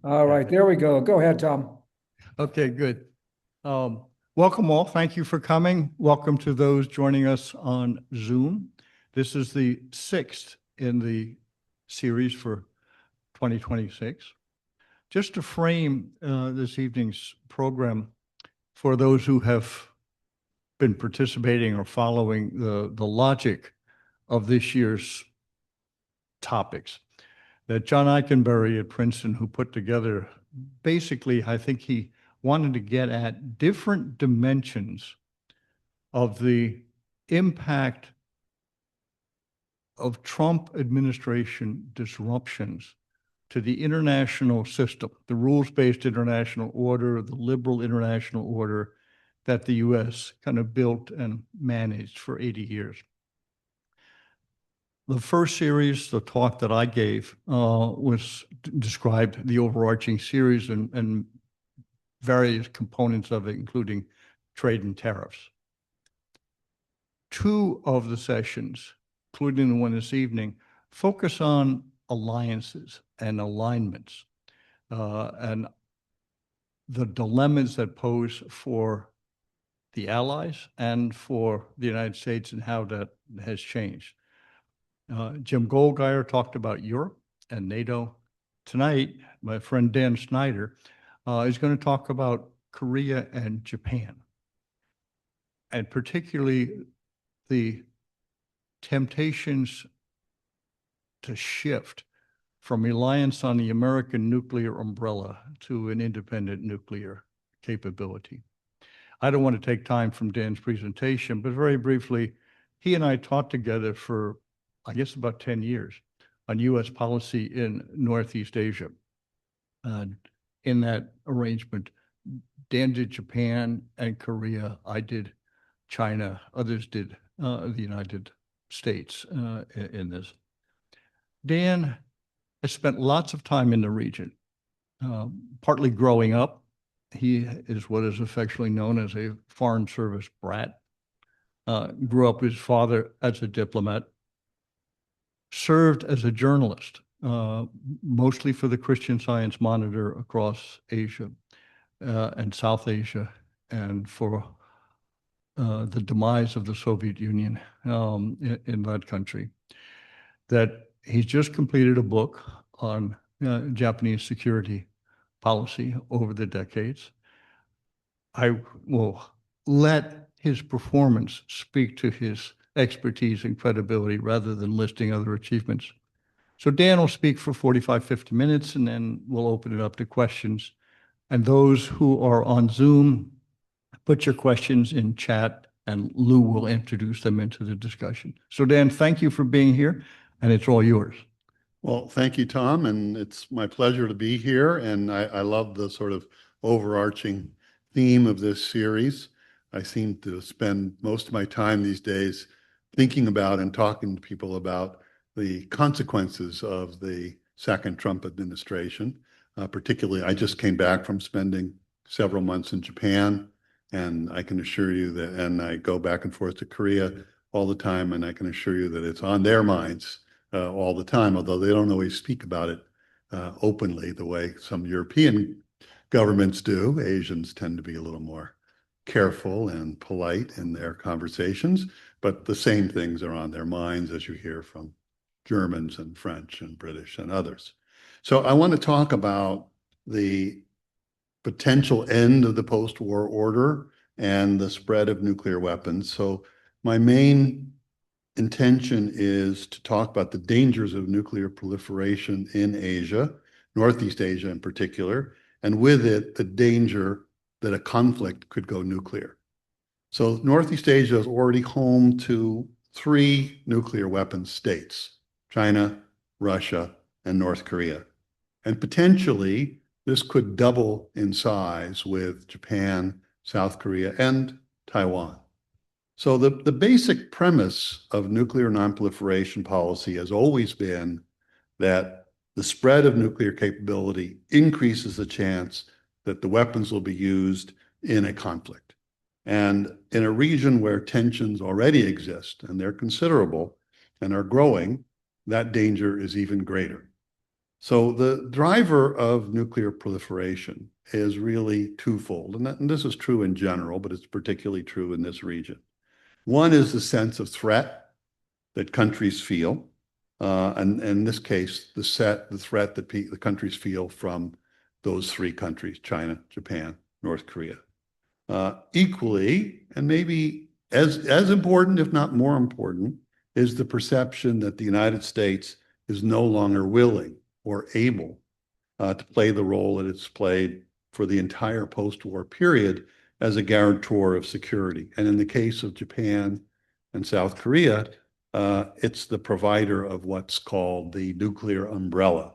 All right, there we go. Go ahead, Tom. Okay, good. Welcome all. Thank you for coming. Welcome to those joining us on Zoom. This is the sixth in the series for 2026. Just to frame this evening's program for those who have been participating or following the logic of this year's topics, that John Eikenberry at Princeton, who put together, basically, I think he wanted to get at different dimensions of the impact of Trump administration disruptions to the international system, the rules-based international order, the liberal international order that the US kind of built and managed for 80 years. The first series, the talk that I gave, was described the overarching series and various components of it, including trade and tariffs. Two of the sessions, including the one this evening, focus on alliances and alignments and the dilemmas that pose for the allies and for the United States and how that has changed. Jim Goldgeier talked about Europe and NATO. Tonight, my friend Dan Snyder is going to talk about Korea and Japan, and particularly the temptations to shift from reliance on the American nuclear umbrella to an independent nuclear capability. I don't want to take time from Dan's presentation, but very briefly, he and I taught together for, I guess, about 10 years on US policy in Northeast Asia. In that arrangement, Dan did Japan and Korea. I did China. Others did the United States in this. Dan has spent lots of time in the region, partly growing up. He is what is affectionately known as a Foreign Service brat. Grew up with his father as a diplomat, served as a journalist, mostly for the Christian Science Monitor across Asia and South Asia, and for the demise of the Soviet Union in that country. That he's just completed a book on Japanese security policy over the decades. I will let his performance speak to his expertise and credibility rather than listing other achievements. So Dan will speak for 45, 50 minutes, and then we'll open it up to questions. And those who are on Zoom, put your questions in chat, and Lou will introduce them into the discussion. So Dan, thank you for being here, and it's all yours. Well, thank you, Tom, and it's my pleasure to be here. And I love the sort of overarching theme of this series. I seem to spend most of my time these days thinking about and talking to people about the consequences of the second Trump administration. Particularly, I just came back from spending several months in Japan, and I can assure you that, and I go back and forth to Korea all the time, and I can assure you that it's on their minds all the time, although they don't always speak about it openly the way some European governments do. Asians tend to be a little more careful and polite in their conversations, but the same things are on their minds, as you hear from Germans and French and British and others. So I want to talk about the potential end of the post-war order and the spread of nuclear weapons. So my main intention is to talk about the dangers of nuclear proliferation in Asia, Northeast Asia in particular, and with it, the danger that a conflict could go nuclear. So Northeast Asia is already home to 3 nuclear weapons states: China, Russia, and North Korea. And potentially, this could double in size with Japan, South Korea, and Taiwan. So the basic premise of nuclear nonproliferation policy has always been that the spread of nuclear capability increases the chance that the weapons will be used in a conflict. And in a region where tensions already exist, and they're considerable and are growing, that danger is even greater. So the driver of nuclear proliferation is really twofold, and this is true in general, but it's particularly true in this region. One is the sense of threat that countries feel, and in this case, the threat that the countries feel from those three countries: China, Japan, North Korea. Equally, and maybe as important, if not more important, is the perception that the United States is no longer willing or able to play the role that it's played for the entire post-war period as a guarantor of security. And in the case of Japan and South Korea, it's the provider of what's called the nuclear umbrella,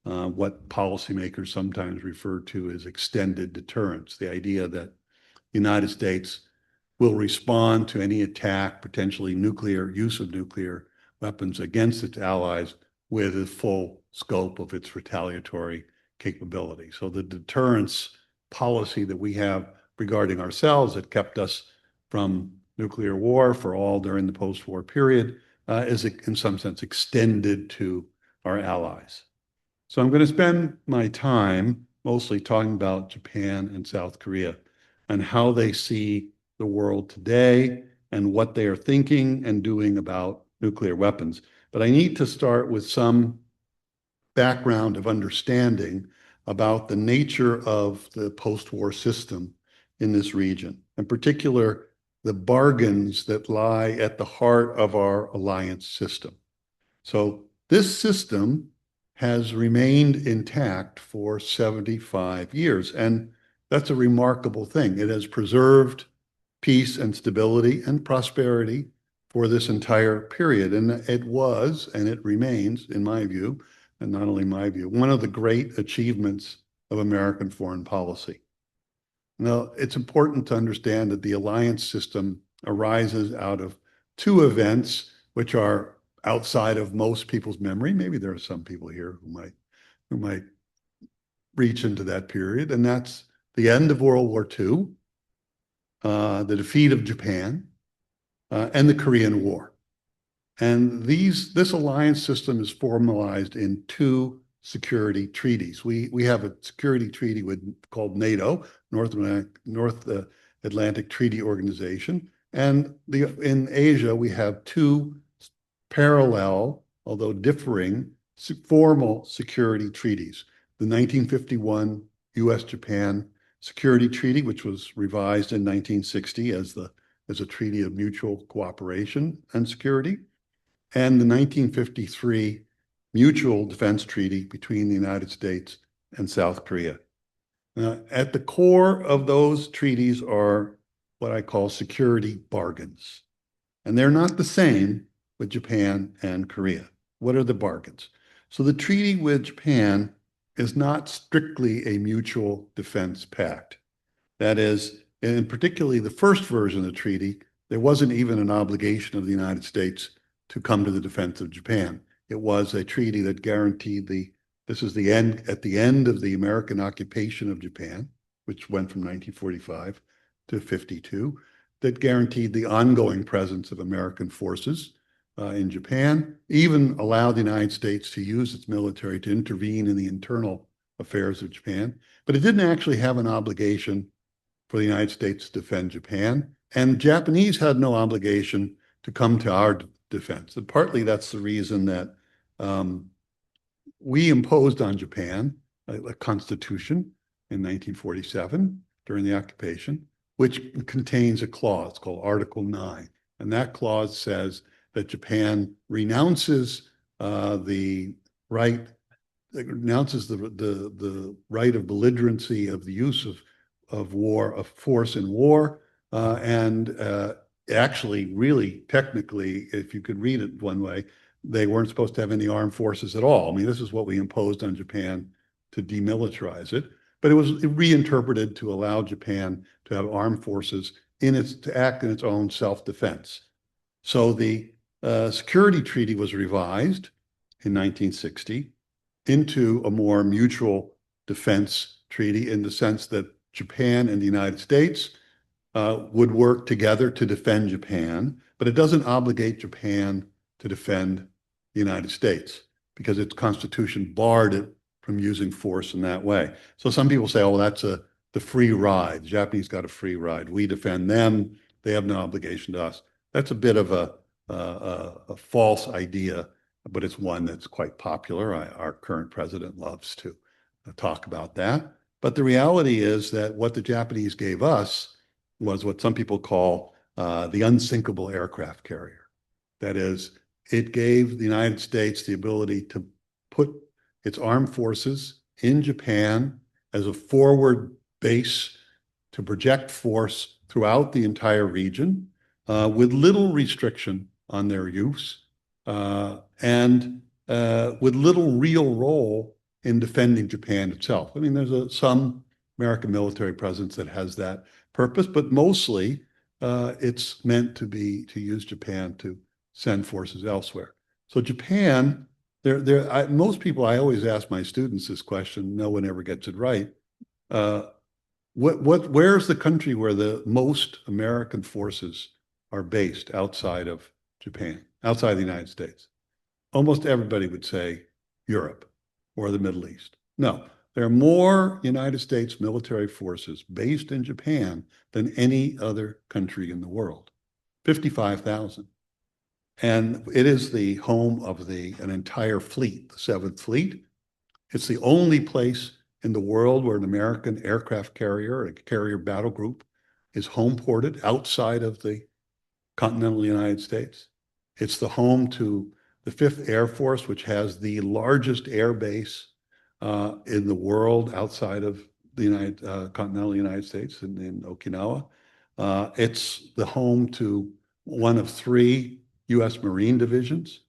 what policymakers sometimes refer to as extended deterrence, the idea that the United States will respond to any attack, potentially use of nuclear weapons against its allies with the full scope of its retaliatory capability. So the deterrence policy that we have regarding ourselves that kept us from nuclear war for all during the post-war period is in some sense extended to our allies. So I'm going to spend my time mostly talking about Japan and South Korea and how they see the world today and what they are thinking and doing about nuclear weapons. But I need to start with some background of understanding about the nature of the post-war system in this region, in particular, the bargains that lie at the heart of our alliance system. So this system has remained intact for 75 years, and that's a remarkable thing. It has preserved peace and stability and prosperity for this entire period. And it was, and it remains, in my view, and not only my view, one of the great achievements of American foreign policy. Now, it's important to understand that the alliance system arises out of two events which are outside of most people's memory. Maybe there are some people here who might reach into that period, and that's the end of World War II, the defeat of Japan, and the Korean War. And this alliance system is formalized in two security treaties. We have a security treaty called NATO, North Atlantic Treaty Organization, and in Asia we have two parallel, although differing, formal security treaties. The 1951 U.S.-Japan Security Treaty, which was revised in 1960 as a treaty of mutual cooperation and security, and the 1953 Mutual Defense Treaty between the United States and South Korea. At the core of those treaties are what I call security bargains. And they're not the same with Japan and Korea. What are the bargains? So the treaty with Japan is not strictly a mutual defense pact. That is, and particularly the first version of the treaty, there wasn't even an obligation of the United States to come to the defense of Japan. It was a treaty that guaranteed this is the end, at the end of the American occupation of Japan, which went from 1945 to 52, that guaranteed the ongoing presence of American forces in Japan, even allowed the United States to use its military to intervene in the internal affairs of Japan. But it didn't actually have an obligation for the United States to defend Japan. And the Japanese had no obligation to come to our defense. And partly that's the reason that we imposed on Japan a constitution in 1947 during the occupation, which contains a clause called Article 9. And that clause says that Japan renounces the right of belligerency of the use of force in war, and actually, really, technically, if you could read it one way, they weren't supposed to have any armed forces at all. I mean, this is what we imposed on Japan to demilitarize it, but it was reinterpreted to allow Japan to have armed forces to act in its own self-defense. So the security treaty was revised in 1960 into a more mutual defense treaty in the sense that Japan and the United States would work together to defend Japan, but it doesn't obligate Japan to defend the United States because its constitution barred from using force in that way. So some people say, oh, that's the free ride. The Japanese got a free ride. We defend them. They have no obligation to us. That's a bit of a false idea, but it's one that's quite popular. Our current president loves to talk about that. But the reality is that what the Japanese gave us was what some people call the unsinkable aircraft carrier. That is, it gave the United States the ability to put its armed forces in Japan as a forward base to project force throughout the entire region with little restriction on their use and with little real role in defending Japan itself. I mean, there's some American military presence that has that purpose, but mostly it's meant to use Japan to send forces elsewhere. So Japan, most people, I always ask my students this question, no one ever gets it right. Where's the country where the most American forces are based outside of Japan, outside the United States? Almost everybody would say Europe or the Middle East. No, there are more United States military forces based in Japan than any other country in the world, 55,000. And it is the home of an entire fleet, the Seventh Fleet. It's the only place in the world where an American aircraft carrier, a carrier battle group, is home ported outside of the continental United States. It's the home to the 5th Air Force, which has the largest air base in the world outside of the continental United States in Okinawa. It's the home to one of 3 U.S. Marine divisions.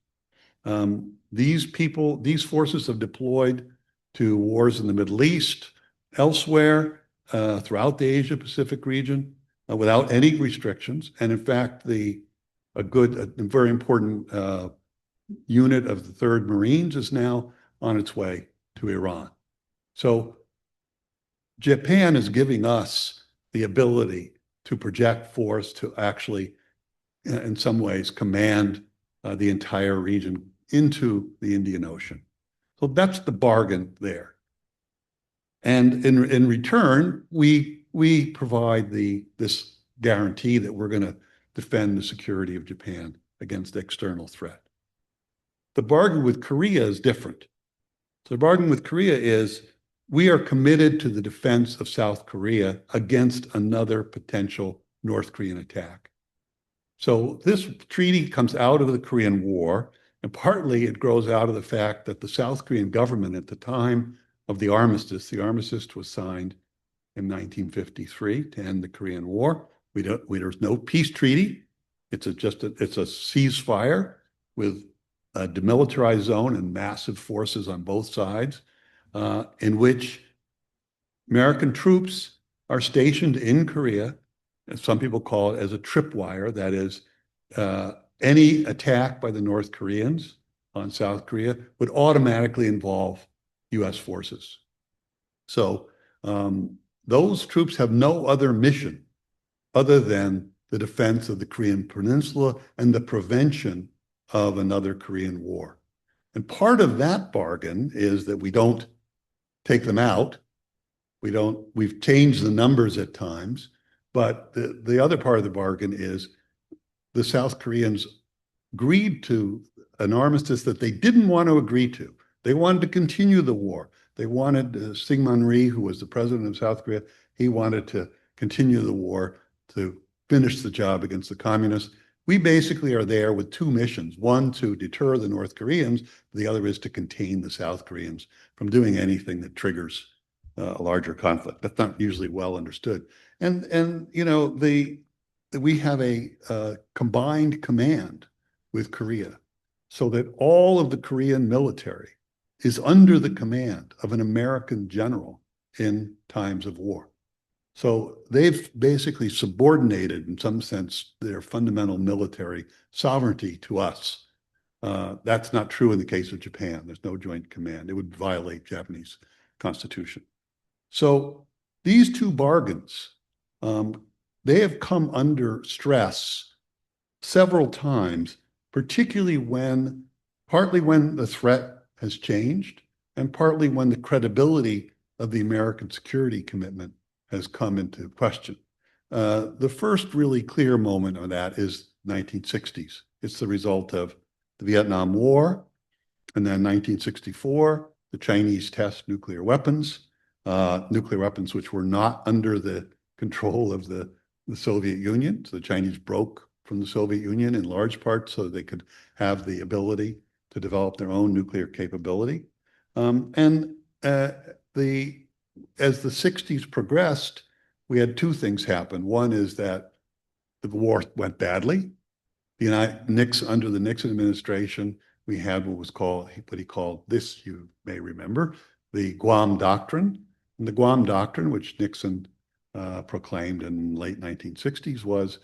These forces have deployed to wars in the Middle East, elsewhere, throughout the Asia-Pacific region, without any restrictions. And in fact, a very important unit of the 3rd Marines is now on its way to Iran. So Japan is giving us the ability to project force to actually, in some ways, command the entire region into the Indian Ocean. So that's the bargain there. And in return, we provide this guarantee that we're going to defend the security of Japan against external threat. The bargain with Korea is different. So the bargain with Korea is we are committed to the defense of South Korea against another potential North Korean attack. So this treaty comes out of the Korean War, and partly it grows out of the fact that the South Korean government at the time of the armistice was signed in 1953 to end the Korean War. There's no peace treaty. It's a ceasefire with a demilitarized zone and massive forces on both sides, in which American troops are stationed in Korea. And some people call it as a tripwire. That is, any attack by the North Koreans on South Korea would automatically involve U.S. forces. So those troops have no other mission other than the defense of the Korean Peninsula and the prevention of another Korean War. And part of that bargain is that we don't take them out. We've changed the numbers at times, but the other part of the bargain is the South Koreans agreed to an armistice that they didn't want to agree to. They wanted to continue the war. They wanted Syngman Rhee, who was the president of South Korea, he wanted to continue the war to finish the job against the communists. We basically are there with 2 missions, one to deter the North Koreans, the other is to contain the South Koreans from doing anything that triggers a larger conflict. That's not usually well understood. And you know, we have a combined command with Korea so that all of the Korean military is under the command of an American general in times of war. So they've basically subordinated, in some sense, their fundamental military sovereignty to us. That's not true in the case of Japan. There's no joint command. It would violate Japanese constitution. So these 2 bargains, they have come under stress several times, particularly partly when the threat has changed and partly when the credibility of the American security commitment has come into question. The first really clear moment of that is 1960s. It's the result of the Vietnam War, and then 1964, the Chinese test nuclear weapons which were not under the control of the Soviet Union. So the Chinese broke from the Soviet Union in large part so they could have the ability to develop their own nuclear capability. As the 60s progressed, we had two things happen. One is that the war went badly. Under the Nixon administration, we had what he called this, you may remember, the Guam Doctrine. And the Guam Doctrine, which Nixon proclaimed in late 1960s, was,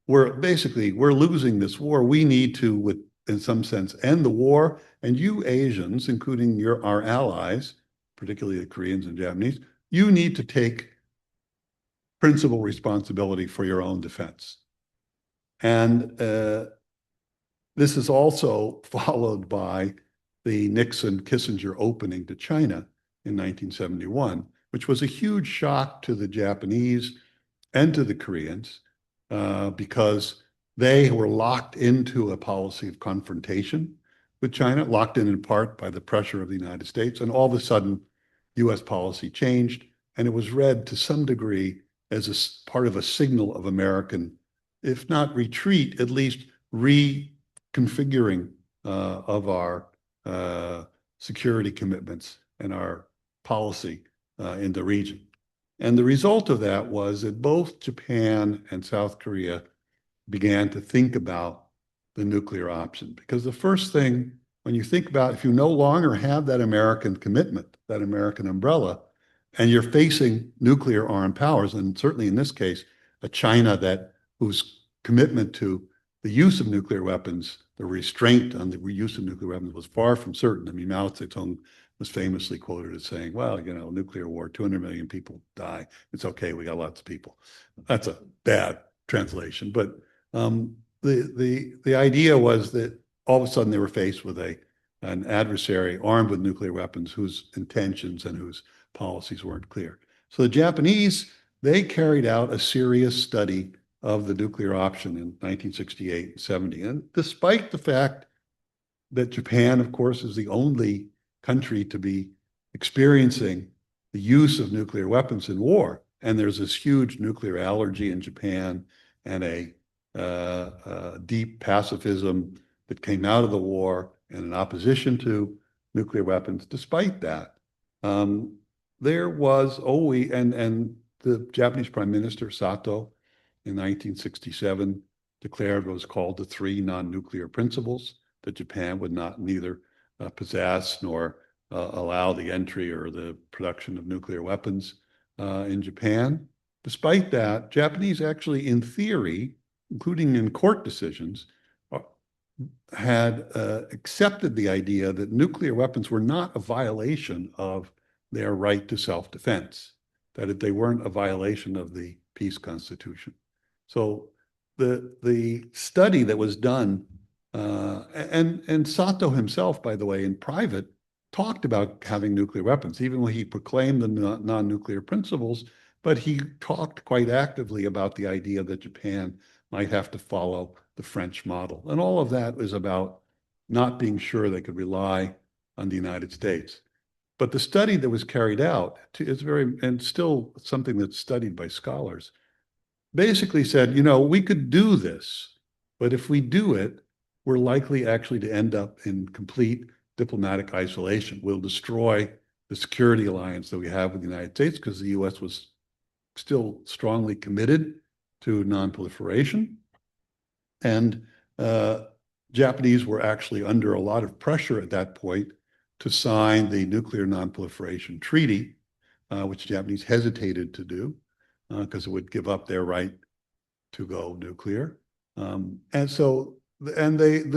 we're losing this war. We need to, in some sense, end the war. And you Asians, including our allies, particularly the Koreans and Japanese, you need to take principal responsibility for your own defense. And this is also followed by the Nixon-Kissinger opening to China in 1971, which was a huge shock to the Japanese and to the Koreans because they were locked into a policy of confrontation with China, locked in part by the pressure of the United States. And all of a sudden, US policy changed, and it was read to some degree as a part of a signal of American, if not retreat, at least reconfiguring of our security commitments and our policy in the region. And the result of that was that both Japan and South Korea began to think about the nuclear option. Because the first thing, when you think about, if you no longer have that American commitment, that American umbrella, and you're facing nuclear armed powers, and certainly in this case, a China whose commitment to the use of nuclear weapons, the restraint on the use of nuclear weapons was far from certain. I mean, Mao Zedong was famously quoted as saying, well, nuclear war, 200 million people die. It's okay, we got lots of people. That's a bad translation. But the idea was that all of a sudden they were faced with an adversary armed with nuclear weapons whose intentions and whose policies weren't clear. So the Japanese, they carried out a serious study of the nuclear option in 1968 and 70. And despite the fact that Japan, of course, is the only country to be experiencing the use of nuclear weapons in war, and there's this huge nuclear allergy in Japan and a deep pacifism that came out of the war and an opposition to nuclear weapons, despite that, there was always, and the Japanese Prime Minister Sato in 1967 declared what was called the three non-nuclear principles, that Japan would neither possess nor allow the entry or the production of nuclear weapons in Japan. Despite that, Japanese actually, in theory, including in court decisions, had accepted the idea that nuclear weapons were not a violation of their right to self-defense, that they weren't a violation of the peace constitution. So the study that was done, and Sato himself, by the way, in private, talked about having nuclear weapons, even when he proclaimed the non-nuclear principles, but he talked quite actively about the idea that Japan might have to follow the French model. And all of that was about not being sure they could rely on the United States. But the study that was carried out is and still something that's studied by scholars, basically said, we could do this, but if we do it, we're likely actually to end up in complete diplomatic isolation. We'll destroy the security alliance that we have with the United States because the US was still strongly committed to non-proliferation. And Japanese were actually under a lot of pressure at that point to sign the Nuclear Non-Proliferation Treaty, which Japanese hesitated to do because it would give up their right to go nuclear. The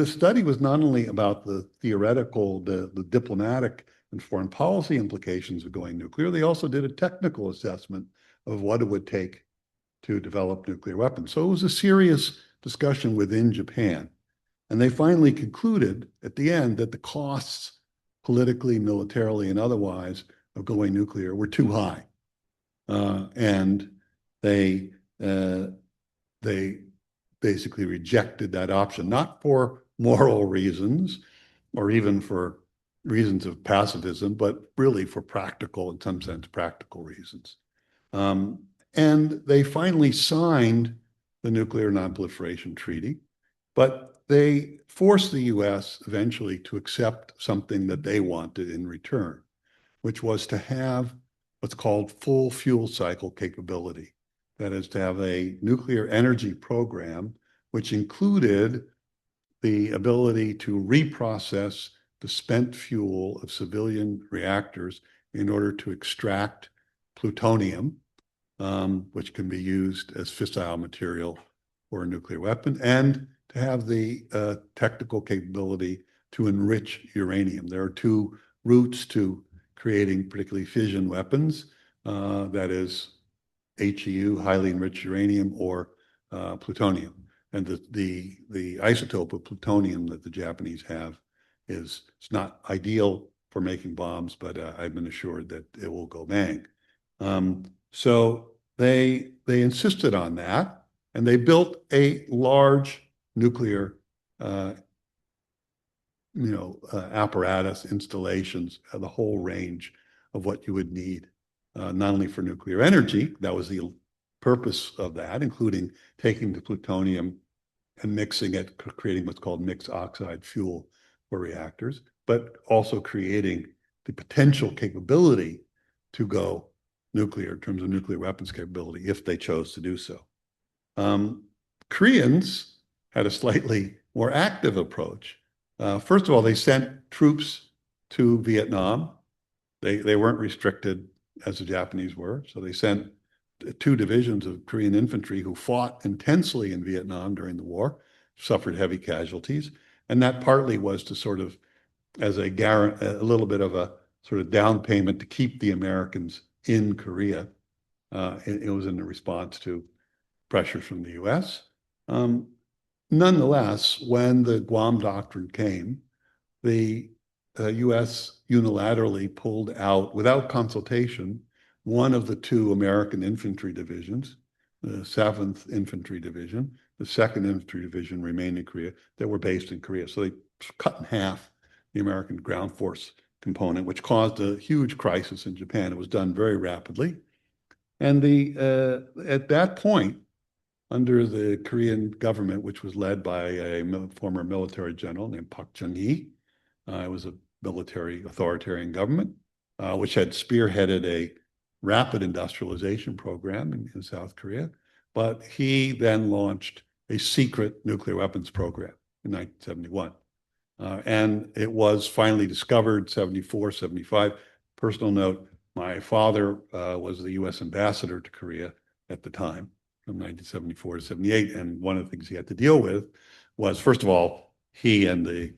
study was not only about the theoretical, the diplomatic and foreign policy implications of going nuclear, they also did a technical assessment of what it would take to develop nuclear weapons. So it was a serious discussion within Japan. And they finally concluded at the end that the costs politically, militarily, and otherwise, of going nuclear were too high. And they basically rejected that option, not for moral reasons or even for reasons of pacifism, but really for practical, in some sense, practical reasons. And they finally signed the Nuclear Non-Proliferation Treaty, but they forced the US eventually to accept something that they wanted in return, which was to have what's called full fuel cycle capability. That is, to have a nuclear energy program, which included the ability to reprocess the spent fuel of civilian reactors in order to extract plutonium, which can be used as fissile material for a nuclear weapon, and to have the technical capability to enrich uranium. There are two routes to creating particularly fission weapons, that is HEU, highly enriched uranium, or plutonium. And the isotope of plutonium that the Japanese have it's not ideal for making bombs, but I've been assured that it will go bang. So they insisted on that, and they built a large nuclear apparatus, installations, the whole range of what you would need, not only for nuclear energy, that was the purpose of that, including taking the plutonium and mixing it, creating what's called mixed oxide fuel for reactors, but also creating the potential capability to go nuclear in terms of nuclear weapons capability if they chose to do so. Koreans had a slightly more active approach. First of all, they sent troops to Vietnam. They weren't restricted as the Japanese were, so they sent 2 divisions of Korean infantry who fought intensely in Vietnam during the war, suffered heavy casualties, and that partly was to sort of, as a little bit of a sort of down payment to keep the Americans in Korea. It was in response to pressures from the US. Nonetheless, when the Guam Doctrine came, the US unilaterally pulled out, without consultation, one of the 2 American infantry divisions, the 7th Infantry Division, the 2nd Infantry Division remained in Korea, that were based in Korea. So they cut in half the American ground force component, which caused a huge crisis in Japan. It was done very rapidly. And at that point, under the Korean government, which was led by a former military general named Park Chung-hee, it was a military authoritarian government, which had spearheaded a rapid industrialization program in South Korea. But he then launched a secret nuclear weapons program in 1971. And it was finally discovered, 74, 75. Personal note, my father was the US ambassador to Korea at the time, from 1974 to 78. And one of the things he had to deal with was, first of all, he and the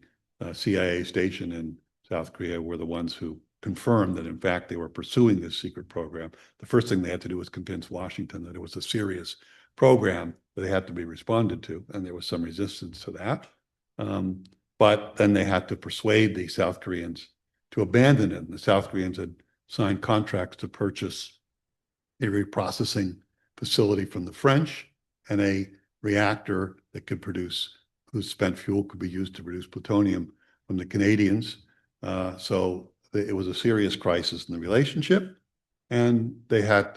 CIA station in South Korea were the ones who confirmed that, in fact, they were pursuing this secret program. The first thing they had to do was convince Washington that it was a serious program that they had to be responded to, and there was some resistance to that. But then they had to persuade the South Koreans to abandon it. And the South Koreans had signed contracts to purchase a reprocessing facility from the French and a reactor that could produce, whose spent fuel could be used to produce plutonium, from the Canadians. So it was a serious crisis in the relationship. And they had,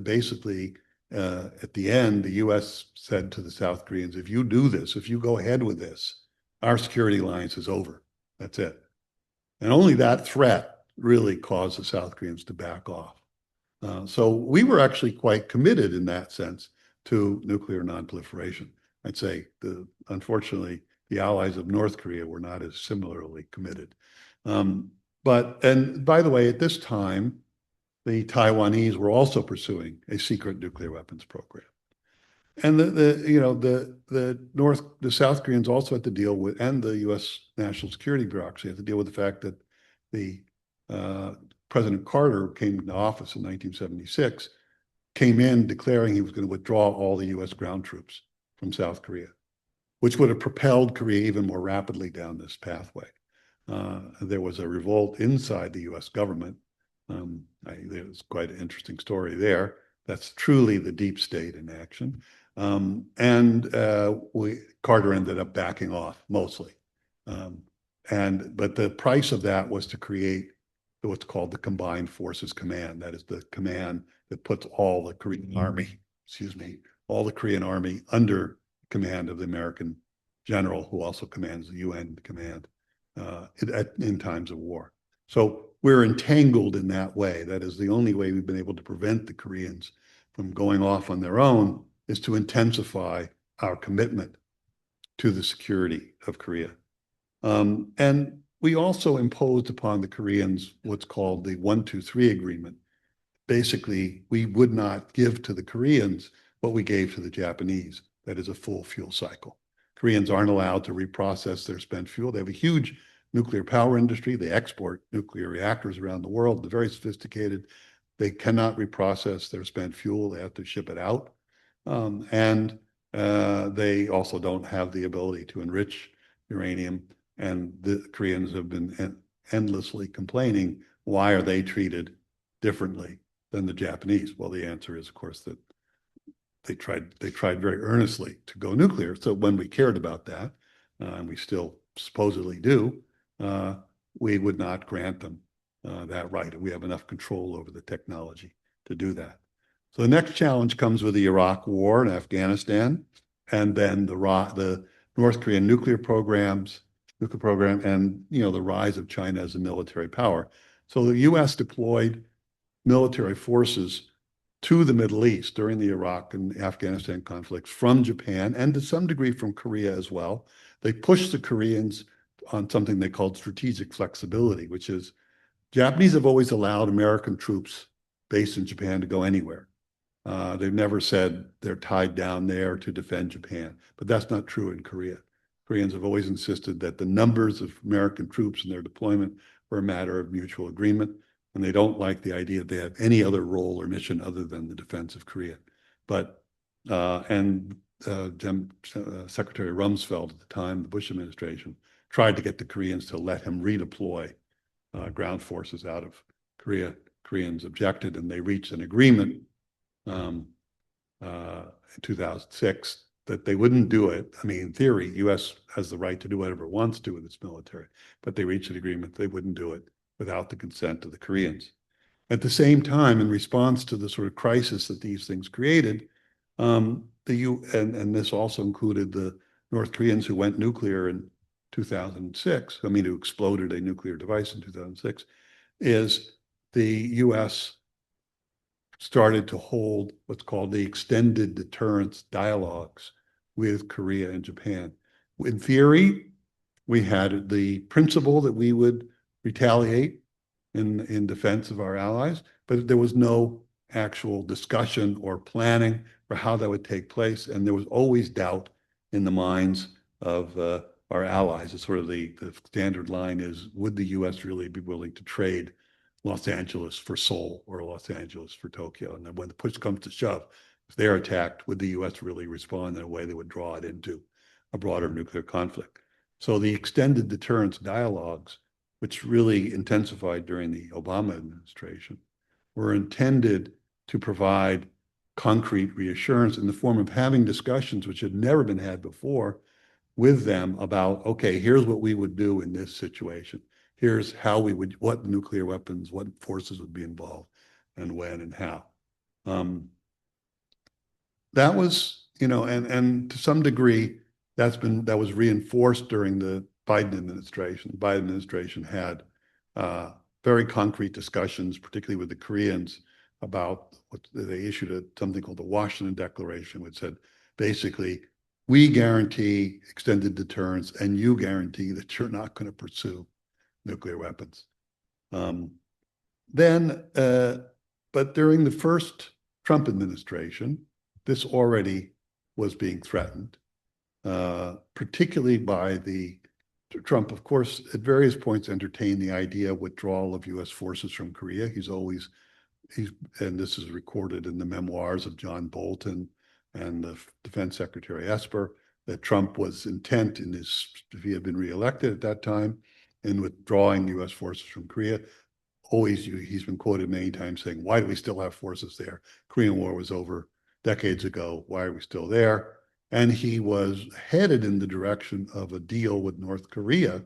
basically, at the end, the US said to the South Koreans, if you do this, if you go ahead with this, our security alliance is over. That's it. And only that threat really caused the South Koreans to back off. So we were actually quite committed in that sense to nuclear nonproliferation. I'd say, unfortunately, the allies of North Korea were not as similarly committed. And by the way, at this time, the Taiwanese were also pursuing a secret nuclear weapons program. And the South Koreans also had to deal with, and the US national security bureaucracy had to deal with the fact that the President Carter came into office in 1976, came in declaring he was going to withdraw all the US ground troops from South Korea, which would have propelled Korea even more rapidly down this pathway. there was a revolt inside the U.S. government. There's quite an interesting story there. That's truly the deep state in action. Carter ended up backing off mostly. But the price of that was to create what's called the Combined Forces Command. That is the command that puts all the Korean Army, all the Korean Army under command of the American general, who also commands the UN command in times of war. So we're entangled in that way. That is the only way we've been able to prevent the Koreans from going off on their own, is to intensify our commitment to the security of Korea. And we also imposed upon the Koreans what's called the 1-2-3 agreement. Basically, we would not give to the Koreans what we gave to the Japanese. That is a full fuel cycle. Koreans aren't allowed to reprocess their spent fuel. They have a huge nuclear power industry. They export nuclear reactors around the world. They're very sophisticated. They cannot reprocess their spent fuel. They have to ship it out. They also don't have the ability to enrich uranium. And the Koreans have been endlessly complaining, why are they treated differently than the Japanese? Well, the answer is, of course, that they tried very earnestly to go nuclear. So when we cared about that, and we still supposedly do, we would not grant them that right. We have enough control over the technology to do that. So the next challenge comes with the Iraq War and Afghanistan, and then the North Korean nuclear program, and the rise of China as a military power. So the U.S. deployed military forces to the Middle East during the Iraq and Afghanistan conflicts from Japan, and to some degree from Korea as well. They pushed the Koreans on something they called strategic flexibility, which is Japanese have always allowed American troops based in Japan to go anywhere. They've never said they're tied down there to defend Japan, but that's not true in Korea. Koreans have always insisted that the numbers of American troops and their deployment were a matter of mutual agreement, and they don't like the idea that they have any other role or mission other than the defense of Korea. But Secretary Rumsfeld at the time, the Bush administration, tried to get the Koreans to let him redeploy ground forces out of Korea. Koreans objected, and they reached an agreement in 2006 that they wouldn't do it. I mean, in theory, U.S. has the right to do whatever it wants to with its military, but they reached an agreement they wouldn't do it without the consent of the Koreans. At the same time, in response to the sort of crisis that these things created, and this also included the North Koreans who went nuclear in 2006, who exploded a nuclear device in 2006, is the U.S. started to hold what's called the extended deterrence dialogues with Korea and Japan. In theory, we had the principle that we would retaliate in defense of our allies, but there was no actual discussion or planning for how that would take place. And there was always doubt in the minds of our allies. It's sort of the standard line is, would the U.S. really be willing to trade Los Angeles for Seoul or Los Angeles for Tokyo? And then when the push comes to shove, if they're attacked, would the U.S. really respond in a way that would draw it into a broader nuclear conflict? So the extended deterrence dialogues, which really intensified during the Obama administration, were intended to provide concrete reassurance in the form of having discussions which had never been had before with them about, okay, here's what we would do in this situation. Here's how we would, what nuclear weapons, what forces would be involved, and when and how. That was, and to some degree, that was reinforced during the Biden administration. The Biden administration had very concrete discussions, particularly with the Koreans, about what they issued something called the Washington Declaration, which said, basically, we guarantee extended deterrence, and you guarantee that you're not going to pursue nuclear weapons. But during the first Trump administration, this already was being threatened, particularly by Trump, of course, at various points entertained the idea of withdrawal of U.S. forces from Korea. And this is recorded in the memoirs of John Bolton and the Defense Secretary Esper, that Trump was intent if he had been reelected at that time, in withdrawing U.S. forces from Korea. He's been quoted many times saying, why do we still have forces there? Korean War was over decades ago. Why are we still there? And he was headed in the direction of a deal with North Korea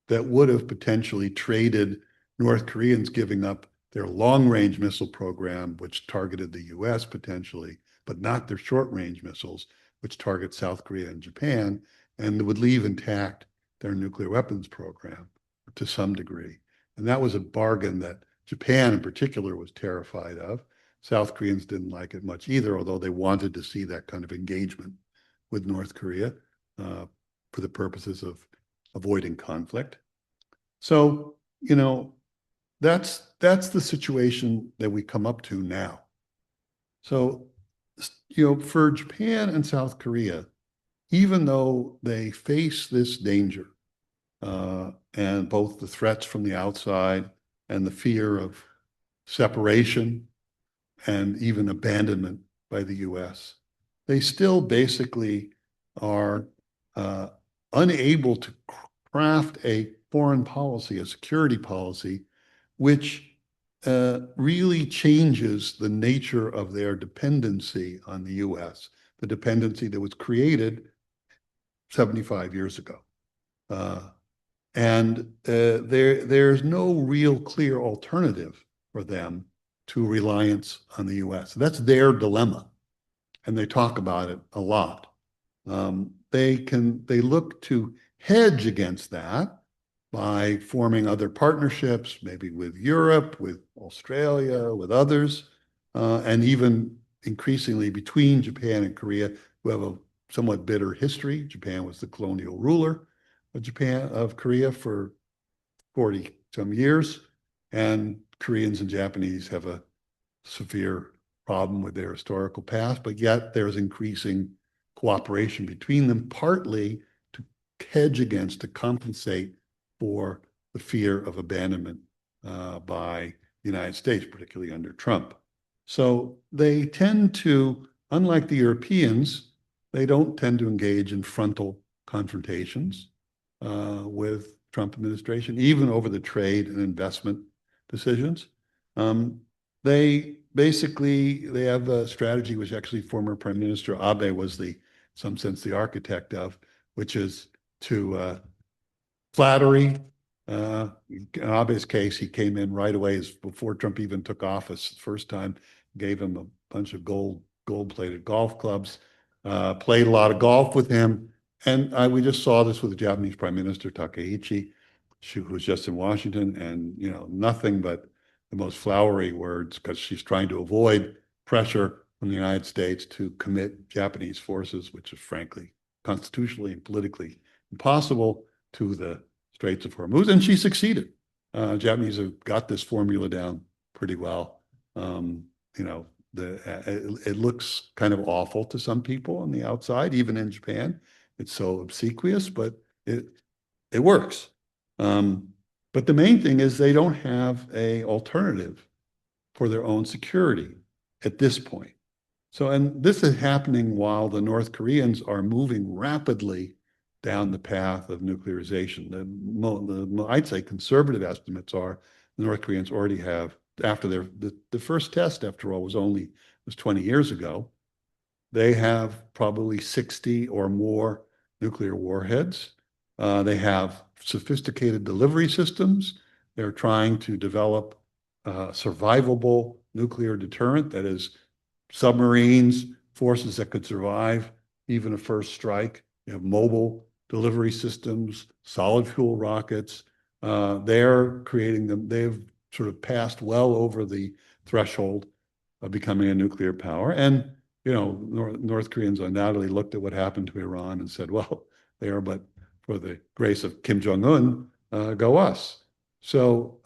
that would have potentially traded North Koreans giving up their long-range missile program, which targeted the US potentially, but not their short-range missiles, which target South Korea and Japan, and would leave intact their nuclear weapons program to some degree. And that was a bargain that Japan in particular was terrified of. South Koreans didn't like it much either, although they wanted to see that kind of engagement with North Korea for the purposes of avoiding conflict. So, you know, that's the situation that we come up to now. So, you know, for Japan and South Korea, even though they face this danger, and both the threats from the outside and the fear of separation and even abandonment by the US, they still basically are unable to craft a foreign policy, a security policy, which really changes the nature of their dependency on the US, the dependency that was created 75 years ago. There's no real clear alternative for them to reliance on the US. That's their dilemma, and they talk about it a lot. They look to hedge against that by forming other partnerships, maybe with Europe, with Australia, with others, and even increasingly between Japan and Korea, who have a somewhat bitter history. Japan was the colonial ruler of Korea for 40 some years, and Koreans and Japanese have a severe problem with their historical past, but yet there's increasing cooperation between them, partly to hedge against, to compensate for the fear of abandonment by the United States, particularly under Trump. So they tend to, unlike the Europeans, they don't tend to engage in frontal confrontations with Trump administration, even over the trade and investment decisions. They have a strategy which actually former Prime Minister Abe was in some sense the architect of, which is to flattery. In Abe's case, he came in right away before Trump even took office the first time, gave him a bunch of gold-plated golf clubs, played a lot of golf with him. And we just saw this with the Japanese Prime Minister Takaichi, who was just in Washington, and you know, nothing but the most flowery words, because she's trying to avoid pressure from the United States to commit Japanese forces, which is frankly constitutionally and politically impossible, to the Straits of Hormuz, and she succeeded. Japanese have got this formula down pretty well. You know, it looks kind of awful to some people on the outside, even in Japan. It's so obsequious, but it works. But the main thing is they don't have an alternative for their own security at this point. So, and this is happening while the North Koreans are moving rapidly down the path of nuclearization. I'd say conservative estimates are the North Koreans already have, after the first test, after all, was 20 years ago, they have probably 60 or more nuclear warheads. They have sophisticated delivery systems. They're trying to develop a survivable nuclear deterrent, that is submarines, forces that could survive even a first strike. You have mobile delivery systems, solid fuel rockets. They're creating them. They've sort of passed well over the threshold of becoming a nuclear power. And, you know, North Koreans undoubtedly looked at what happened to Iran and said, well, they are but for the grace of Kim Jong-un, go us. So,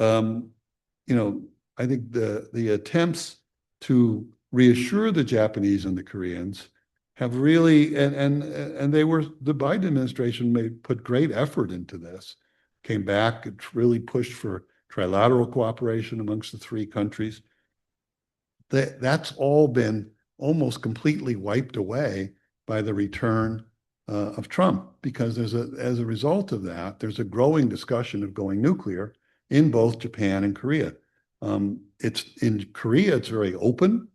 you know, I think the attempts to reassure the Japanese and the Koreans have really, and the Biden administration put great effort into this, came back, it really pushed for trilateral cooperation amongst the three countries. That's all been almost completely wiped away by the return of Trump, because as a result of that, there's a growing discussion of going nuclear in both Japan and Korea. It's in Korea, it's very open,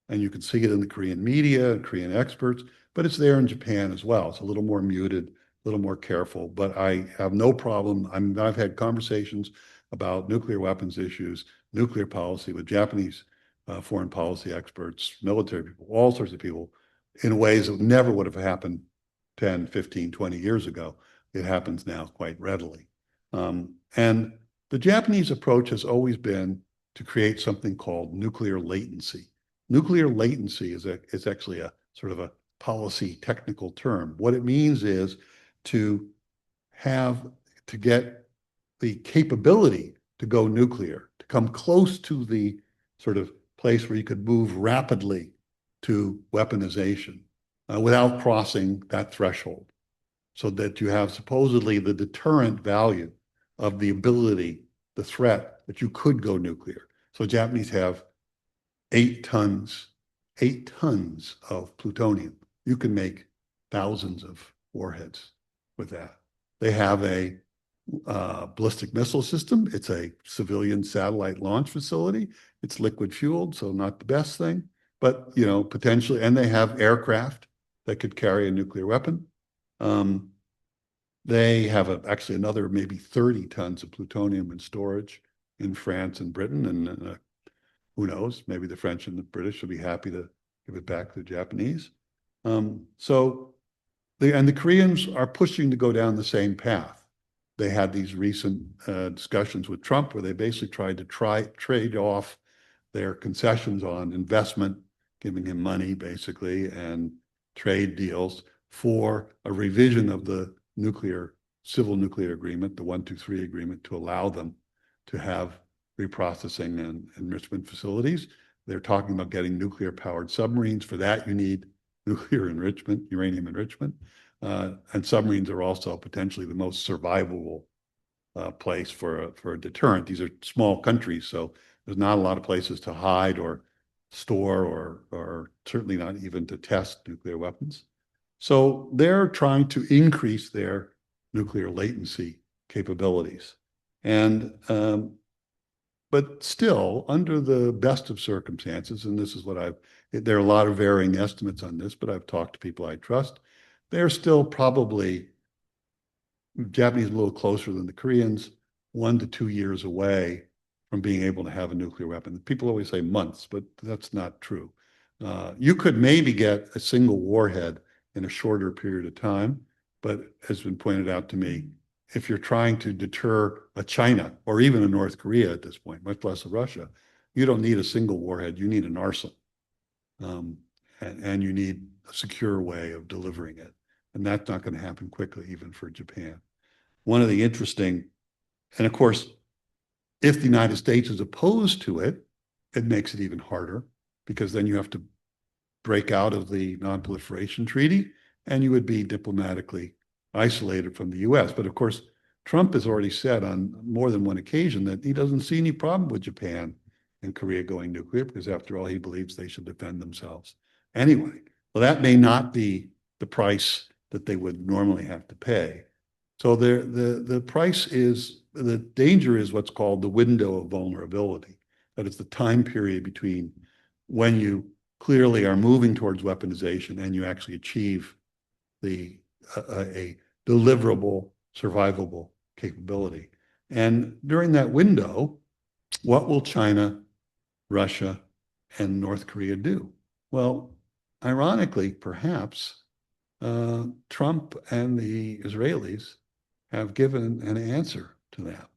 and you can see it in the Korean media and Korean experts, but it's there in Japan as well. It's a little more muted, a little more careful, but I have no problem. I've had conversations about nuclear weapons issues, nuclear policy with Japanese foreign policy experts, military people, all sorts of people, in ways that never would have happened 10, 15, 20 years ago. It happens now quite readily. And the Japanese approach has always been to create something called nuclear latency. Nuclear latency is actually a sort of a policy technical term. What it means is to get the capability to go nuclear, to come close to the sort of place where you could move rapidly to weaponization without crossing that threshold, so that you have supposedly the deterrent value of the ability, the threat that you could go nuclear. So Japanese have 8 tons of plutonium. You can make thousands of warheads with that. They have a ballistic missile system. It's a civilian satellite launch facility. It's liquid fueled, so not the best thing, but potentially. And they have aircraft that could carry a nuclear weapon. They have actually another maybe 30 tons of plutonium in storage in France and Britain, and who knows, maybe the French and the British will be happy to give it back to the Japanese. And the Koreans are pushing to go down the same path. They had these recent discussions with Trump where they basically tried to trade off their concessions on investment, giving him money basically, and trade deals for a revision of the civil nuclear agreement, the 123 agreement, to allow them to have reprocessing and enrichment facilities. They're talking about getting nuclear powered submarines. For that, you need nuclear enrichment, uranium enrichment. And submarines are also potentially the most survivable place for a deterrent. These are small countries, so there's not a lot of places to hide or store or certainly not even to test nuclear weapons. So they're trying to increase their nuclear latency capabilities. And but still, under the best of circumstances, and this is what there are a lot of varying estimates on this, but I've talked to people I trust, they're still probably, Japanese a little closer than the Koreans, 1 to 2 years away from being able to have a nuclear weapon. People always say months, but that's not true. You could maybe get a single warhead in a shorter period of time, but as been pointed out to me, if you're trying to deter a China or even a North Korea at this point, much less a Russia, you don't need a single warhead, you need an arsenal. And you need a secure way of delivering it. And that's not going to happen quickly, even for Japan. One of the interesting, and of course, if the United States is opposed to it, it makes it even harder, because then you have to break out of the Non-Proliferation Treaty, and you would be diplomatically isolated from the US. But of course, Trump has already said on more than one occasion that he doesn't see any problem with Japan and Korea going nuclear, because after all, he believes they should defend themselves anyway. Well, that may not be the price that they would normally have to pay. So the price is, the danger is what's called the window of vulnerability. That is the time period between when you clearly are moving towards weaponization and you actually achieve a deliverable, survivable capability. And during that window, what will China, Russia, and North Korea do? Well, ironically, perhaps, Trump and the Israelis have given an answer to that,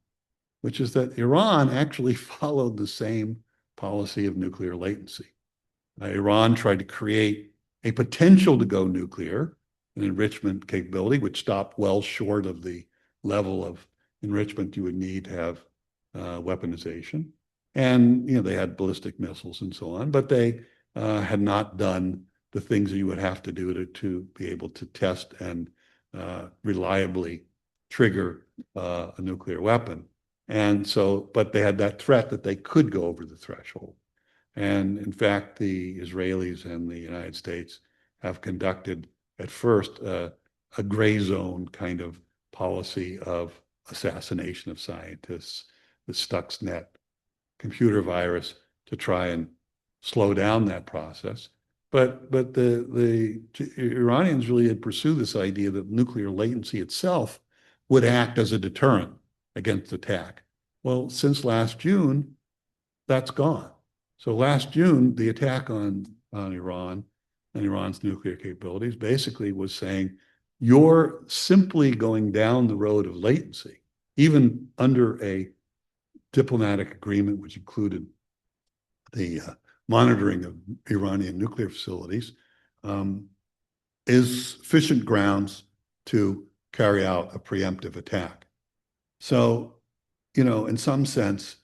which is that Iran actually followed the same policy of nuclear latency. Iran tried to create a potential to go nuclear, an enrichment capability, which stopped well short of the level of enrichment you would need to have weaponization. And they had ballistic missiles and so on, but they had not done the things that you would have to do to be able to test and reliably trigger a nuclear weapon. And so, but they had that threat that they could go over the threshold. And in fact, the Israelis and the United States have conducted at first a gray zone kind of policy of assassination of scientists, the Stuxnet computer virus to try and slow down that process. But the Iranians really had pursued this idea that nuclear latency itself would act as a deterrent against attack. Well, since last June, that's gone. So last June, the attack on Iran and Iran's nuclear capabilities basically was saying, you're simply going down the road of latency, even under a diplomatic agreement, which included the monitoring of Iranian nuclear facilities, is sufficient grounds to carry out a preemptive attack. So, you know, in some sense,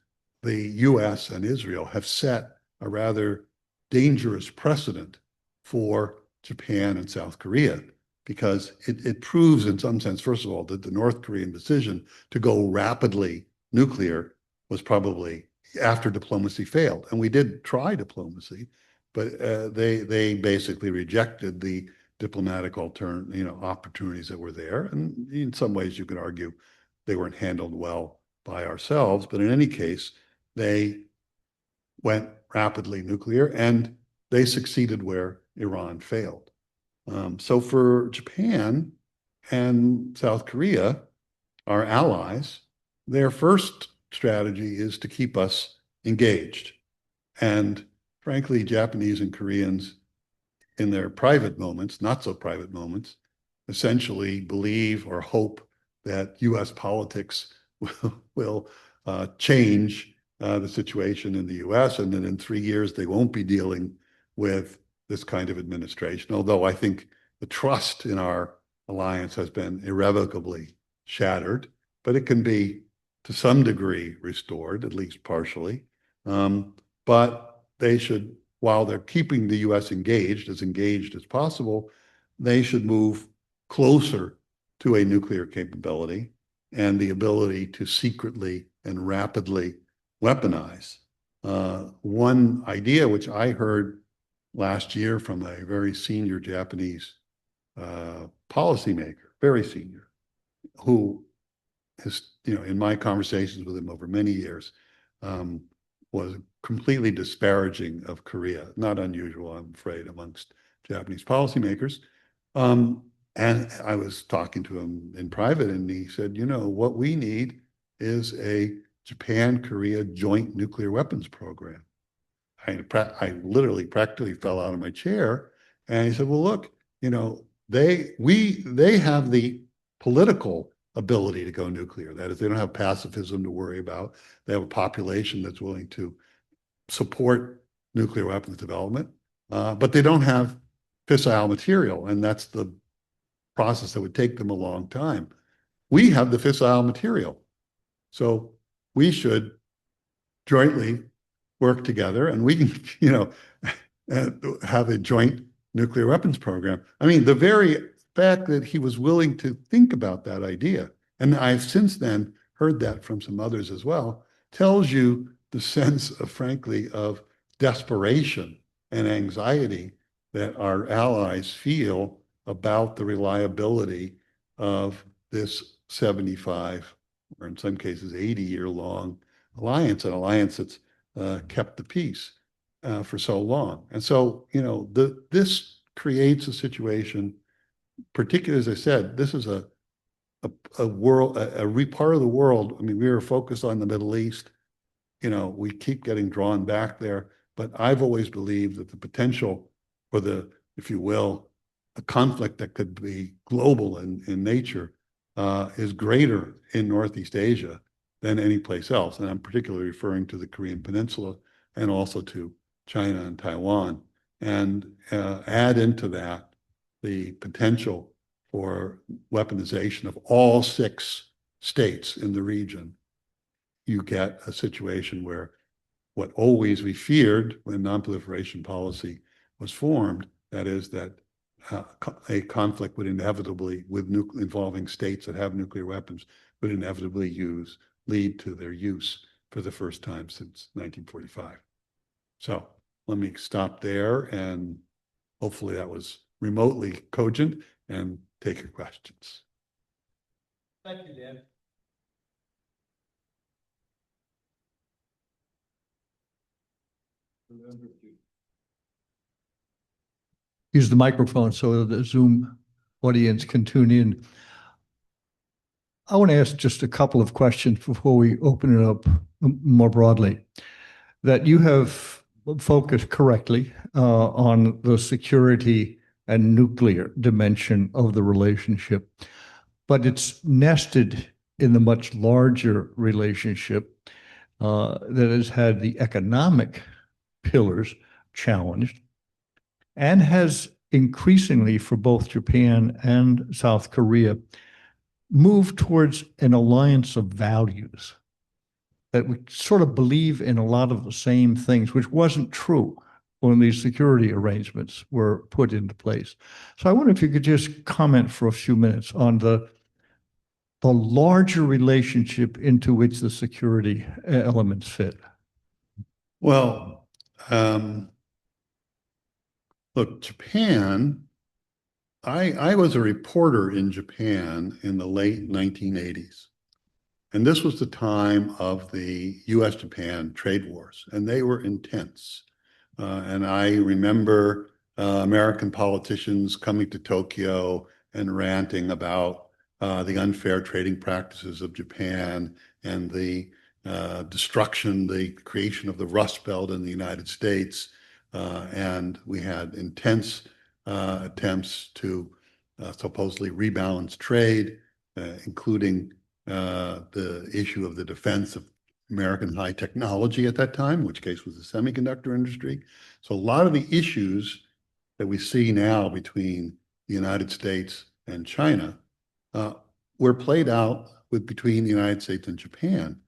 the US and Israel have set a rather dangerous precedent for Japan and South Korea, because it proves in some sense, first of all, that the North Korean decision to go rapidly nuclear was probably after diplomacy failed. And we did try diplomacy, but they basically rejected the diplomatic opportunities that were there. And in some ways you could argue they weren't handled well by ourselves, but in any case, they went rapidly nuclear and they succeeded where Iran failed. So for Japan and South Korea, our allies, their first strategy is to keep us engaged. And frankly, Japanese and Koreans in their private moments, not so private moments, essentially believe or hope that US politics will change the situation in the US, and then in 3 years they won't be dealing with this kind of administration. Although I think the trust in our alliance has been irrevocably shattered, but it can be to some degree restored, at least partially. But they should, while they're keeping the US engaged as possible, they should move closer to a nuclear capability and the ability to secretly and rapidly weaponize. One idea which I heard last year from a very senior Japanese policymaker, very senior, who has, in my conversations with him over many years, was completely disparaging of Korea. Not unusual, I'm afraid, amongst Japanese policymakers. And I was talking to him in private, and he said, what we need is a Japan-Korea joint nuclear weapons program. I literally practically fell out of my chair. And he said, well, look, they have the political ability to go nuclear. That is, they don't have pacifism to worry about. They have a population that's willing to support nuclear weapons development, but they don't have fissile material, and that's the process that would take them a long time. We have the fissile material, so we should jointly work together, and we can, have a joint nuclear weapons program. I mean, the very fact that he was willing to think about that idea, and I've since then heard that from some others as well, tells you the sense of, frankly, of desperation and anxiety that our allies feel about the reliability of this 75, or in some cases 80-year-long alliance, an alliance that's kept the peace for so long. And so, this creates a situation, particularly, as I said, this is a world, a part of the world. I mean, we were focused on the Middle East. We keep getting drawn back there, but I've always believed that the potential for the, if you will, a conflict that could be global in nature is greater in Northeast Asia than any place else. And I'm particularly referring to the Korean Peninsula and also to China and Taiwan. And add into that the potential for weaponization of all 6 states in the region, you get a situation where what always we feared when nonproliferation policy was formed, that is that a conflict would inevitably, involving states that have nuclear weapons, would inevitably lead to their use for the first time since 1945. So let me stop there, and hopefully that was remotely cogent. and take your questions. Thank you, Dan. Use the microphone so the Zoom audience can tune in. I want to ask just a couple of questions before we open it up more broadly. That you have focused correctly on the security and nuclear dimension of the relationship, but it's nested in the much larger relationship that has had the economic pillars challenged and has increasingly, for both Japan and South Korea, moved towards an alliance of values that we sort of believe in a lot of the same things, which wasn't true when these security arrangements were put into place. So I wonder if you could just comment for a few minutes on the larger relationship into which the security elements fit. Well, look, Japan, I was a reporter in Japan in the late 1980s. And this was the time of the US-Japan trade wars, and they were intense. And I remember American politicians coming to Tokyo and ranting about the unfair trading practices of Japan and the destruction, the creation of the Rust Belt in the United States. And we had intense attempts to supposedly rebalance trade, including the issue of the defense of American high technology at that time, in which case was the semiconductor industry. So a lot of the issues that we see now between the United States and China were played out between the United States and Japan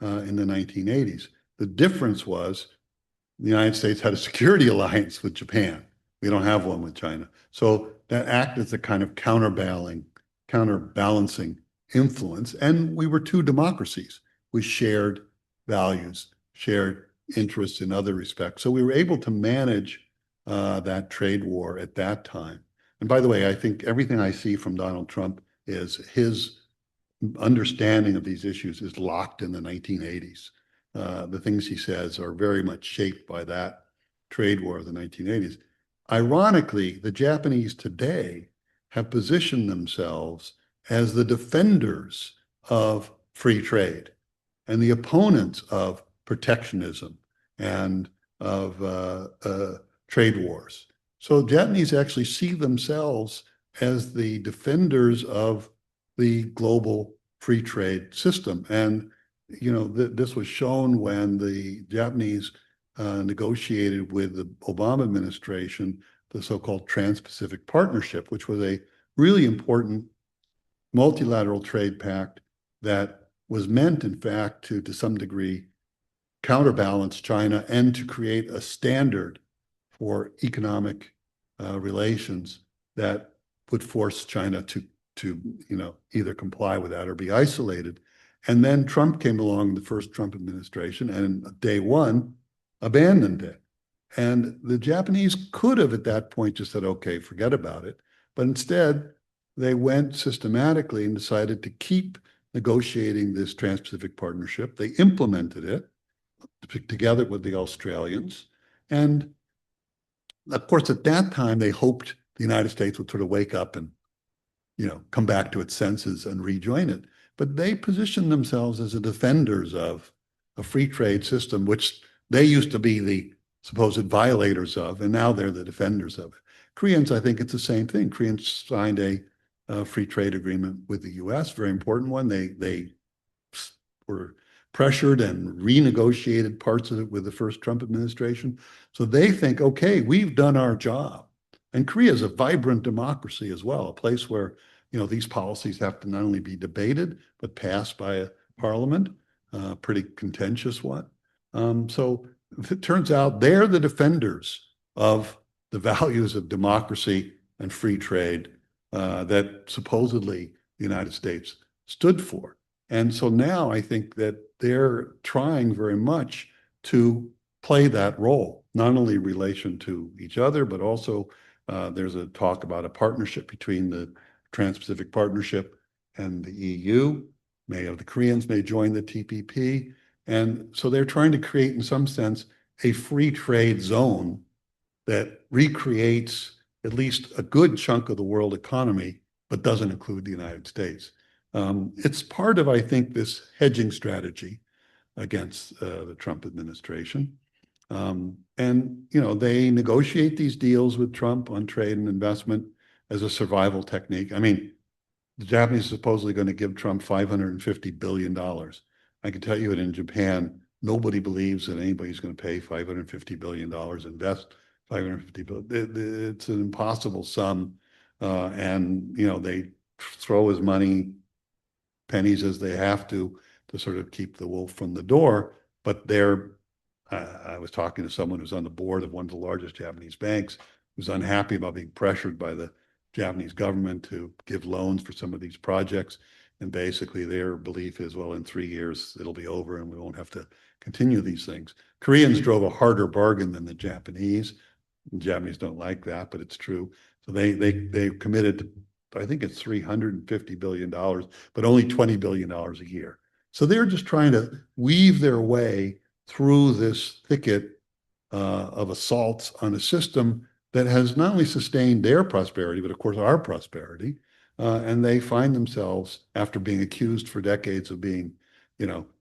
in the 1980s. The difference was the United States had a security alliance with Japan. We don't have one with China. So that acted as a kind of counterbalancing influence. And we were two democracies with shared values, shared interests in other respects. So we were able to manage that trade war at that time. And by the way, I think everything I see from Donald Trump is his understanding of these issues is locked in the 1980s. The things he says are very much shaped by that trade war of the 1980s. Ironically, the Japanese today have positioned themselves as the defenders of free trade and the opponents of protectionism and of trade wars. So Japanese actually see themselves as the defenders of the global free trade system. And, you know, this was shown when the Japanese negotiated with the Obama administration, the so-called Trans-Pacific Partnership, which was a really important multilateral trade pact that was meant, in fact, to some degree, counterbalance China and to create a standard for economic relations that would force China to either comply with that or be isolated. And then Trump came along, the first Trump administration, and day one abandoned it. And the Japanese could have at that point just said, okay, forget about it. But instead, they went systematically and decided to keep negotiating this Trans-Pacific Partnership. They implemented it together with the Australians. And of course, at that time, they hoped the United States would sort of wake up and, come back to its senses and rejoin it. But they positioned themselves as the defenders of a free trade system, which they used to be the supposed violators of, and now they're the defenders of it. Koreans, I think it's the same thing. Koreans signed a free trade agreement with the US, very important one. They were pressured and renegotiated parts of it with the first Trump administration. So they think, okay, we've done our job. And Korea is a vibrant democracy as well, a place where, these policies have to not only be debated, but passed by a parliament, pretty contentious one. So it turns out they're the defenders of the values of democracy and free trade that supposedly the United States stood for. And so now I think that they're trying very much to play that role, not only in relation to each other, but also There's a talk about a partnership between the Trans-Pacific Partnership and the EU. The Koreans may join the TPP. And so they're trying to create, in some sense, a free trade zone that recreates at least a good chunk of the world economy, but doesn't include the United States. It's part of, I think, this hedging strategy against the Trump administration. And, they negotiate these deals with Trump on trade and investment as a survival technique. I mean, the Japanese are supposedly going to give Trump $550 billion. I can tell you that in Japan, nobody believes that anybody's going to pay $550 billion, invest $550 billion. It's an impossible sum. And, they throw as many pennies as they have to sort of keep the wolf from the door. But I was talking to someone who's on the board of one of the largest Japanese banks, who's unhappy about being pressured by the Japanese government to give loans for some of these projects. And basically their belief is, well, in 3 years, it'll be over and we won't have to continue these things. Koreans drove a harder bargain than the Japanese. The Japanese don't like that, but it's true. So they committed to, I think it's $350 billion, but only $20 billion a year. So they're just trying to weave their way through this thicket of assaults on a system that has not only sustained their prosperity, but of course our prosperity. And they find themselves, after being accused for decades of being,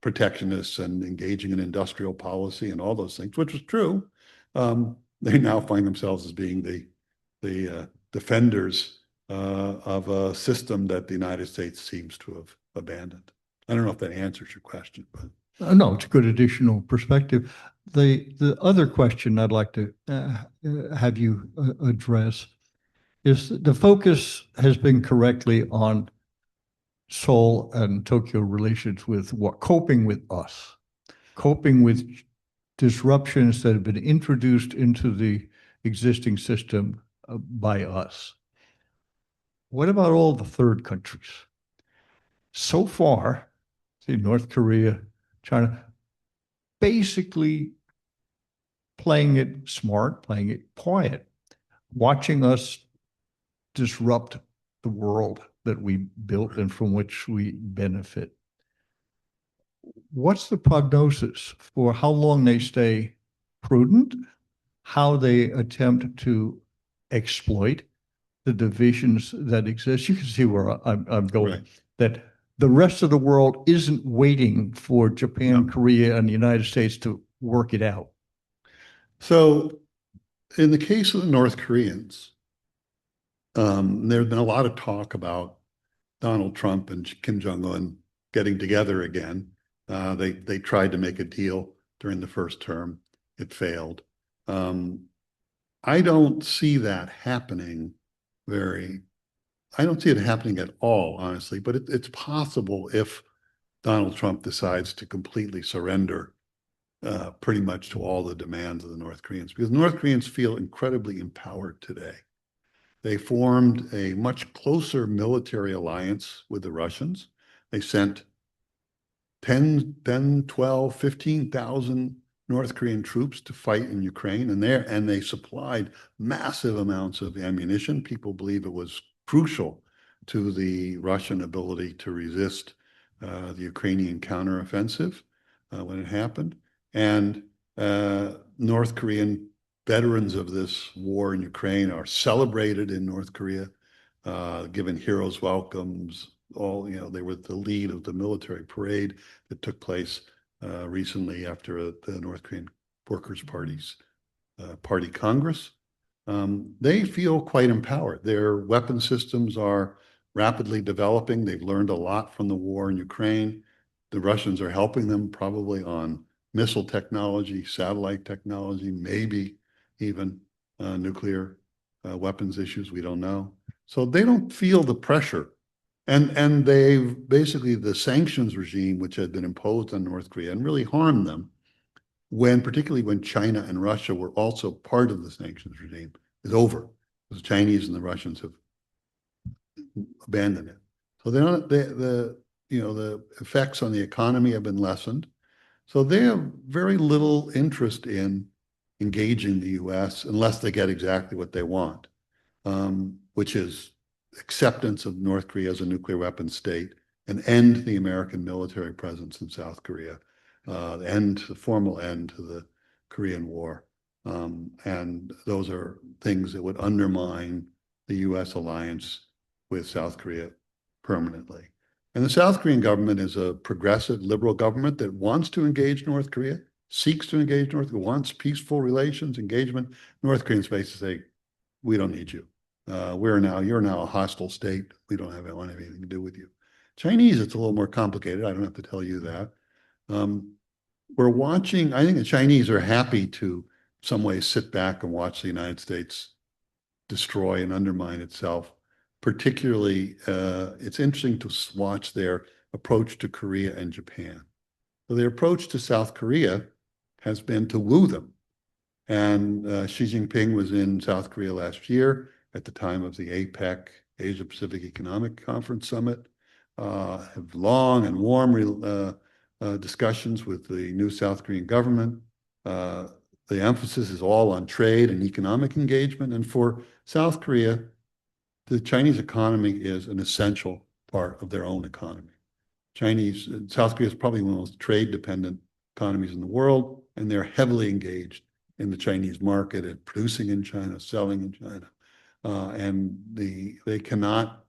protectionists and engaging in industrial policy and all those things, which was true. They now find themselves as being the defenders of a system that the United States seems to have abandoned. I don't know if that answers your question, but. No, it's a good additional perspective. The other question I'd like to have you address is the focus has been correctly on Seoul and Tokyo relations with coping with us, coping with disruptions that have been introduced into the existing system by us. What about all the third countries? So far, see, North Korea, China, basically playing it smart, playing it quiet, watching us disrupt the world that we built and from which we benefit. What's the prognosis for how long they stay prudent, how they attempt to exploit the divisions that exist? You can see where I'm going, Right. that the rest of the world isn't waiting for Japan, Korea, and the United States to work it out. So in the case of the North Koreans, there's been a lot of talk about Donald Trump and Kim Jong-un getting together again. They tried to make a deal during the first term. It failed. I don't see that happening I don't see it happening at all, honestly, but it's possible if Donald Trump decides to completely surrender pretty much to all the demands of the North Koreans, because North Koreans feel incredibly empowered today. They formed a much closer military alliance with the Russians. They sent 10, 12, 15,000 North Korean troops to fight in Ukraine, and they supplied massive amounts of ammunition. People believe it was crucial to the Russian ability to resist the Ukrainian counteroffensive when it happened. And North Korean veterans of this war in Ukraine are celebrated in North Korea, given heroes' welcomes. They were the lead of the military parade that took place recently after the North Korean Workers' Party's party Congress. They feel quite empowered. Their weapon systems are rapidly developing. They've learned a lot from the war in Ukraine. The Russians are helping them probably on missile technology, satellite technology, maybe even nuclear weapons issues. We don't know. So they don't feel the pressure. And they've basically, the sanctions regime, which had been imposed on North Korea and really harmed them, particularly when China and Russia were also part of the sanctions regime, is over. The Chinese and the Russians have abandoned it. So the effects on the economy have been lessened. So they have very little interest in engaging the U.S. unless they get exactly what they want. which is acceptance of North Korea as a nuclear weapons state and end the American military presence in South Korea, the formal end to the Korean War. And those are things that would undermine the U.S. alliance with South Korea permanently. And the South Korean government is a progressive liberal government that wants to engage North Korea, seeks to engage North Korea, wants peaceful relations, engagement. North Koreans basically say, we don't need you. You're now a hostile state. We don't have anything to do with you. Chinese, it's a little more complicated. I don't have to tell you that. We're watching, I think the Chinese are happy to some ways sit back and watch the United States destroy and undermine itself. Particularly, it's interesting to watch their approach to Korea and Japan. So their approach to South Korea has been to woo them. And Xi Jinping was in South Korea last year at the time of the APEC, Asia Pacific Economic Conference Summit, have long and warm discussions with the new South Korean government. The emphasis is all on trade and economic engagement. And for South Korea, the Chinese economy is an essential part of their own economy. South Korea is probably one of the most trade-dependent economies in the world, and they're heavily engaged in the Chinese market and producing in China, selling in China. And they cannot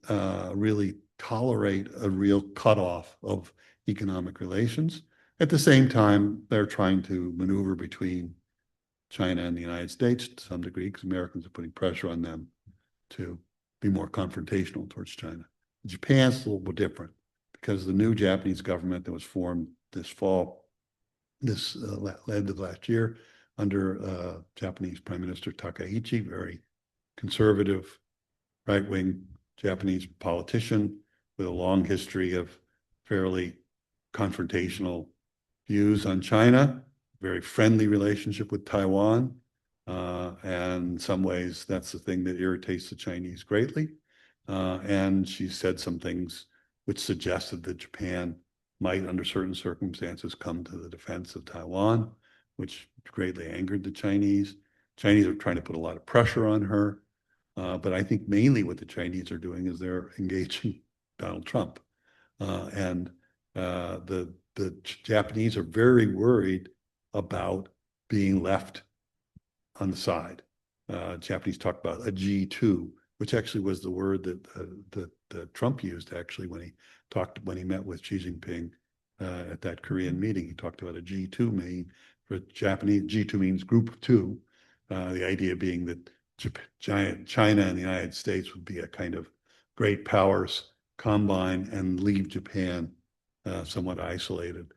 really tolerate a real cutoff of economic relations. At the same time, they're trying to maneuver between China and the United States to some degree, because Americans are putting pressure on them to be more confrontational towards China. Japan's a little bit different because the new Japanese government that was formed this fall, end of last year, under Japanese Prime Minister Takaichi, very conservative, right-wing Japanese politician with a long history of fairly confrontational views on China, very friendly relationship with Taiwan. And in some ways, that's the thing that irritates the Chinese greatly. And she said some things which suggested that Japan might, under certain circumstances, come to the defense of Taiwan, which greatly angered the Chinese. Chinese are trying to put a lot of pressure on her. But I think mainly what the Chinese are doing is they're engaging Donald Trump. And the Japanese are very worried about being left on the side. Japanese talk about a G2, which actually was the word that Trump used actually when he met with Xi Jinping at that Korean meeting. He talked about a G2 mean for Japanese. G2 means group of two. The idea being that China and the United States would be a kind of great powers combine and leave Japan somewhat isolated.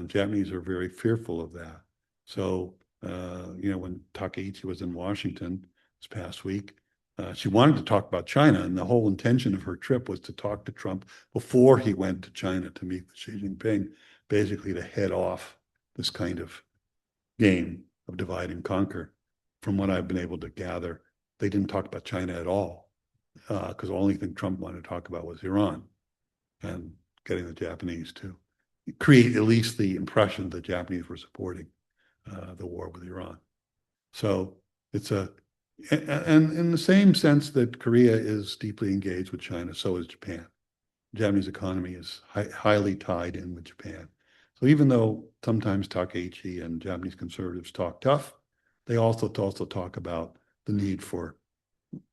Japanese are very fearful of that. So, when Takaichi was in Washington this past week, she wanted to talk about China, and the whole intention of her trip was to talk to Trump before he went to China to meet with Xi Jinping, basically to head off this kind of game of divide and conquer. From what I've been able to gather, they didn't talk about China at all, because the only thing Trump wanted to talk about was Iran and getting the Japanese to create at least the impression that the Japanese were supporting the war with Iran. So and in the same sense that Korea is deeply engaged with China, so is Japan. The Japanese economy is highly tied in with Japan. So even though sometimes Takaichi and Japanese conservatives talk tough, they also talk about the need for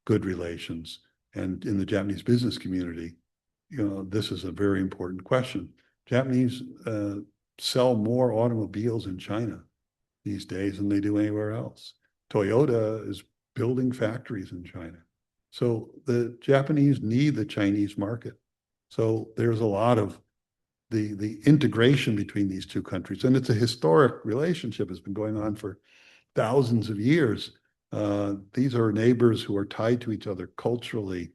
good relations. And in the Japanese business community, this is a very important question. Japanese sell more automobiles in China these days than they do anywhere else. Toyota is building factories in China. So the Japanese need the Chinese market. So there's a lot of the integration between these two countries. And it's a historic relationship. It's been going on for thousands of years. These are neighbors who are tied to each other culturally,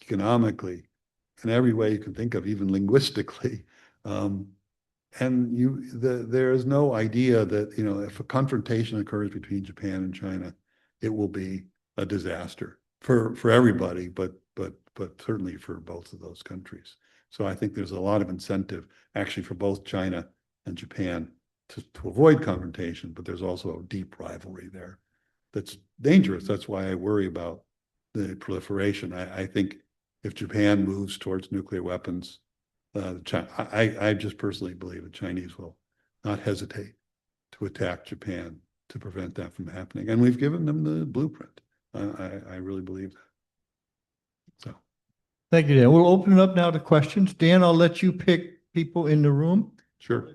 economically, in every way you can think of, even linguistically. And there is no idea that, if a confrontation occurs between Japan and China, it will be a disaster for everybody, but certainly for both of those countries. So I think there's a lot of incentive actually for both China and Japan to avoid confrontation, but there's also a deep rivalry there that's dangerous. That's why I worry about the proliferation. I think if Japan moves towards nuclear weapons, I just personally believe the Chinese will not hesitate to attack Japan to prevent that from happening. And we've given them the blueprint. I really believe that. So. Thank you, Dan. We'll open it up now to questions. Dan, I'll let you pick people in the room. Sure.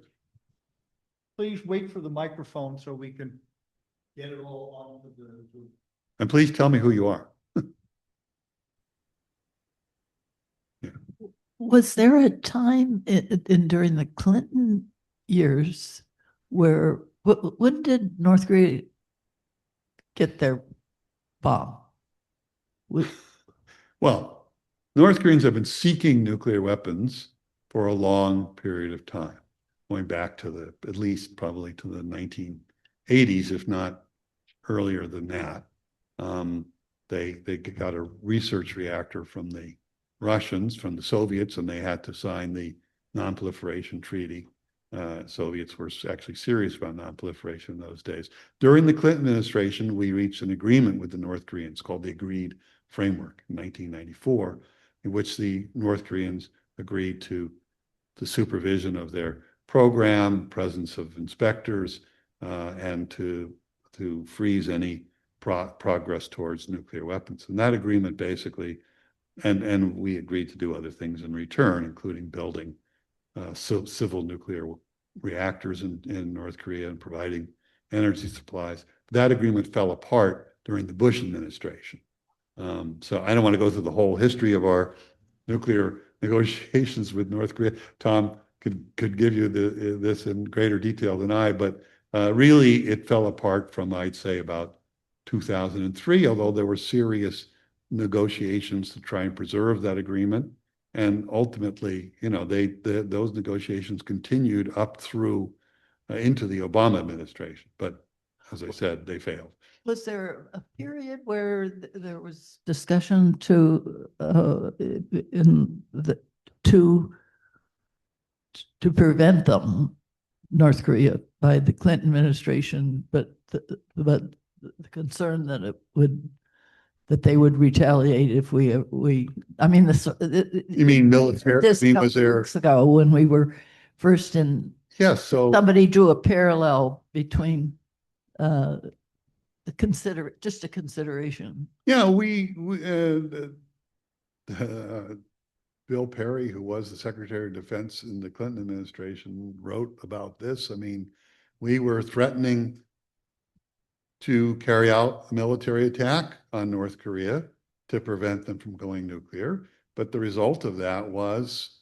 Please wait for the microphone so we can get it all onto the. And please tell me who you are. Was there a time during the Clinton years where, when did North Korea get their bomb? Well, North Koreans have been seeking nuclear weapons for a long period of time, going back to at least probably to the 1980s, if not earlier than that. They got a research reactor from the Russians, from the Soviets, and they had to sign the non-proliferation treaty. Soviets were actually serious about non-proliferation in those days. During the Clinton administration, we reached an agreement with the North Koreans called the Agreed Framework in 1994, in which the North Koreans agreed to the supervision of their program, presence of inspectors, and to freeze any progress towards nuclear weapons. And that agreement basically, and we agreed to do other things in return, including building civil nuclear reactors in North Korea and providing energy supplies. That agreement fell apart during the Bush administration. So I don't want to go through the whole history of our nuclear negotiations with North Korea. Tom could give you this in greater detail than I, but really it fell apart from, I'd say, about 2003, although there were serious negotiations to try and preserve that agreement. And ultimately, you know, those negotiations continued up through into the Obama administration. But as I said, they failed. Was there a period where there was discussion to prevent them, North Korea, by the Clinton administration, but the concern that they would retaliate if we I mean, You mean military? This I mean, couple was there? weeks ago when we were first in, Yes. So somebody drew a parallel between just a consideration. yeah, Bill Perry, who was the Secretary of Defense in the Clinton administration, wrote about this. I mean, we were threatening to carry out a military attack on North Korea to prevent them from going nuclear. But the result of that was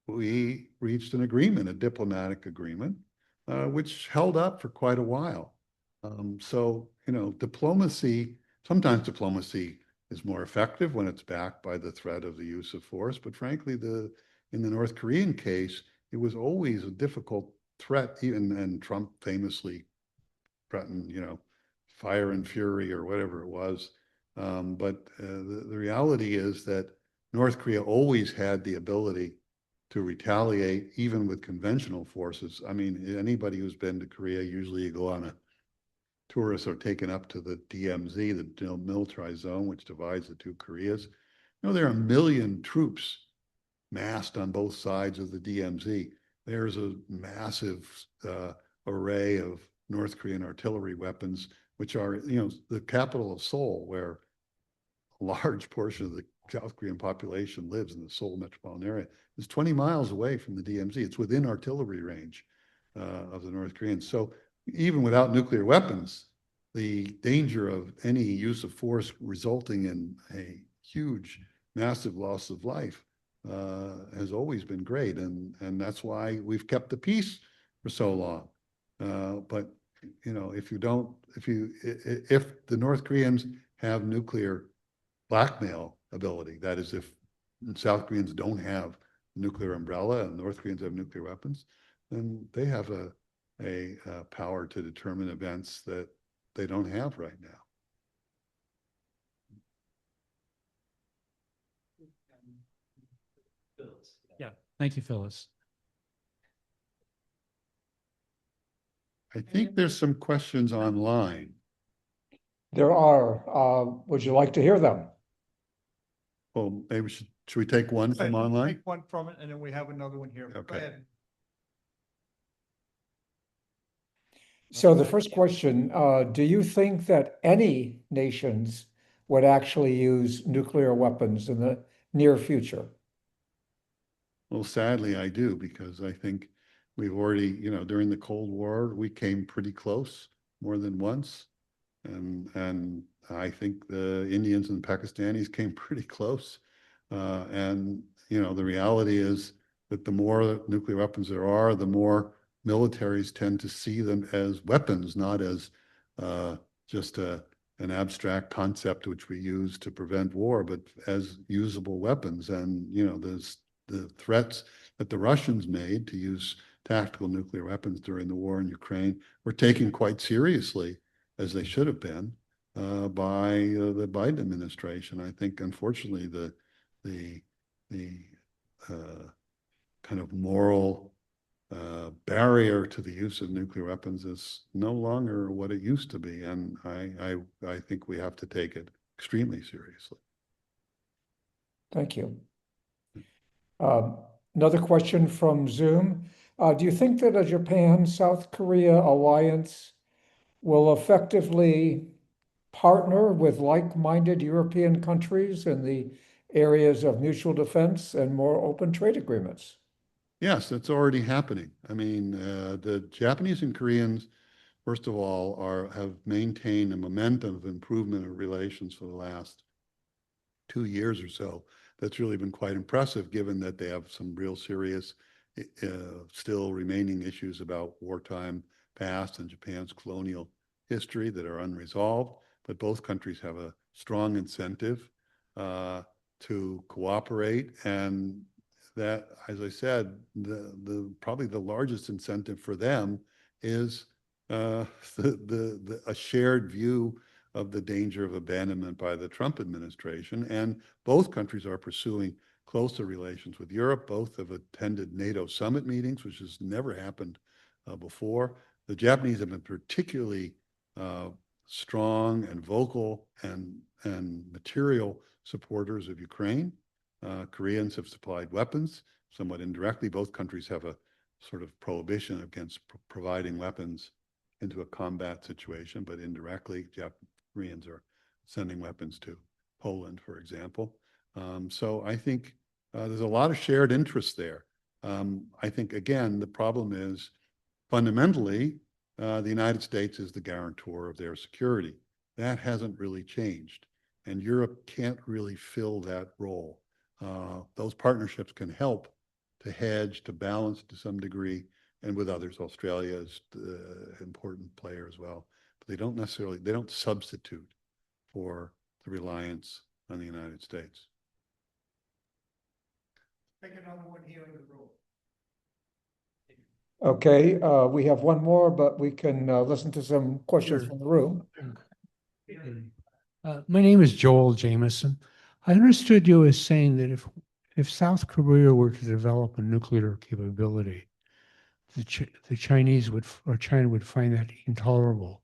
we reached an agreement, a diplomatic agreement, which held up for quite a while. So, you know, sometimes diplomacy is more effective when it's backed by the threat of the use of force. But frankly, in the North Korean case, it was always a difficult threat, and Trump famously threatened, you know, fire and fury or whatever it was. But the reality is that North Korea always had the ability to retaliate, even with conventional forces. I mean, anybody who's been to Korea, usually you go on a tourists are taken up to the DMZ, the demilitarized zone, which divides the two Koreas. You know, there are 1 million troops massed on both sides of the DMZ. There's a massive array of North Korean artillery weapons, which are, you know, the capital of Seoul, where a large portion of the South Korean population lives in the Seoul metropolitan area. It's 20 miles away from the DMZ. It's within artillery range of the North Koreans. So even without nuclear weapons, the danger of any use of force resulting in a huge, massive loss of life has always been great. And that's why we've kept the peace for so long. But, you know, if the North Koreans have nuclear blackmail ability, that is, if South Koreans don't have nuclear umbrella and North Koreans have nuclear weapons, then they have a power to determine events that they don't have right now. Yeah, thank you, Phyllis. I think there's some questions online. There are. Would you like to hear them? Well, maybe should we take one from online? Take one from it, and then we have another one here. Go Okay. ahead. So the first question, do you think that any nations would actually use nuclear weapons in the near future? Well, sadly, I do, because I think we've already, during the Cold War, we came pretty close more than once. And I think the Indians and Pakistanis came pretty close. And, the reality is that the more nuclear weapons there are, the more militaries tend to see them as weapons, not as just an abstract concept which we use to prevent war, but as usable weapons. And, there's the threats that the Russians made to use tactical nuclear weapons during the war in Ukraine were taken quite seriously, as they should have been, by the Biden administration. I think, unfortunately, the kind of moral barrier to the use of nuclear weapons is no longer what it used to be, and I think we have to take it extremely seriously. Thank you. Another question from Zoom. Do you think that a Japan-South Korea alliance will effectively partner with like-minded European countries in the areas of mutual defense and more open trade agreements? Yes, it's already happening. I mean, the Japanese and Koreans, first of all, have maintained a momentum of improvement of relations for the last 2 years or so. That's really been quite impressive, given that they have some real serious, still remaining issues about wartime past and Japan's colonial history that are unresolved. But both countries have a strong incentive to cooperate, and that, as I said, probably the largest incentive for them is a shared view of the danger of abandonment by the Trump administration. And both countries are pursuing closer relations with Europe. Both have attended NATO summit meetings, which has never happened before. The Japanese have been particularly strong and vocal and material supporters of Ukraine. Koreans have supplied weapons, somewhat indirectly. Both countries have a sort of prohibition against providing weapons into a combat situation, but indirectly, Koreans are sending weapons to Poland, for example. So I think there's a lot of shared interest there. I think, again, the problem is fundamentally, the United States is the guarantor of their security. That hasn't really changed, and Europe can't really fill that role. Those partnerships can help to hedge, to balance to some degree, and with others. Australia is an important player as well. But they don't substitute for the reliance on the United States. Take another one here in the room. Okay, we have one more, but we can listen to some questions Sure. from the room. My name is Joel Jameson. I understood you as saying that if South Korea were to develop a nuclear capability, the Chinese or China would find that intolerable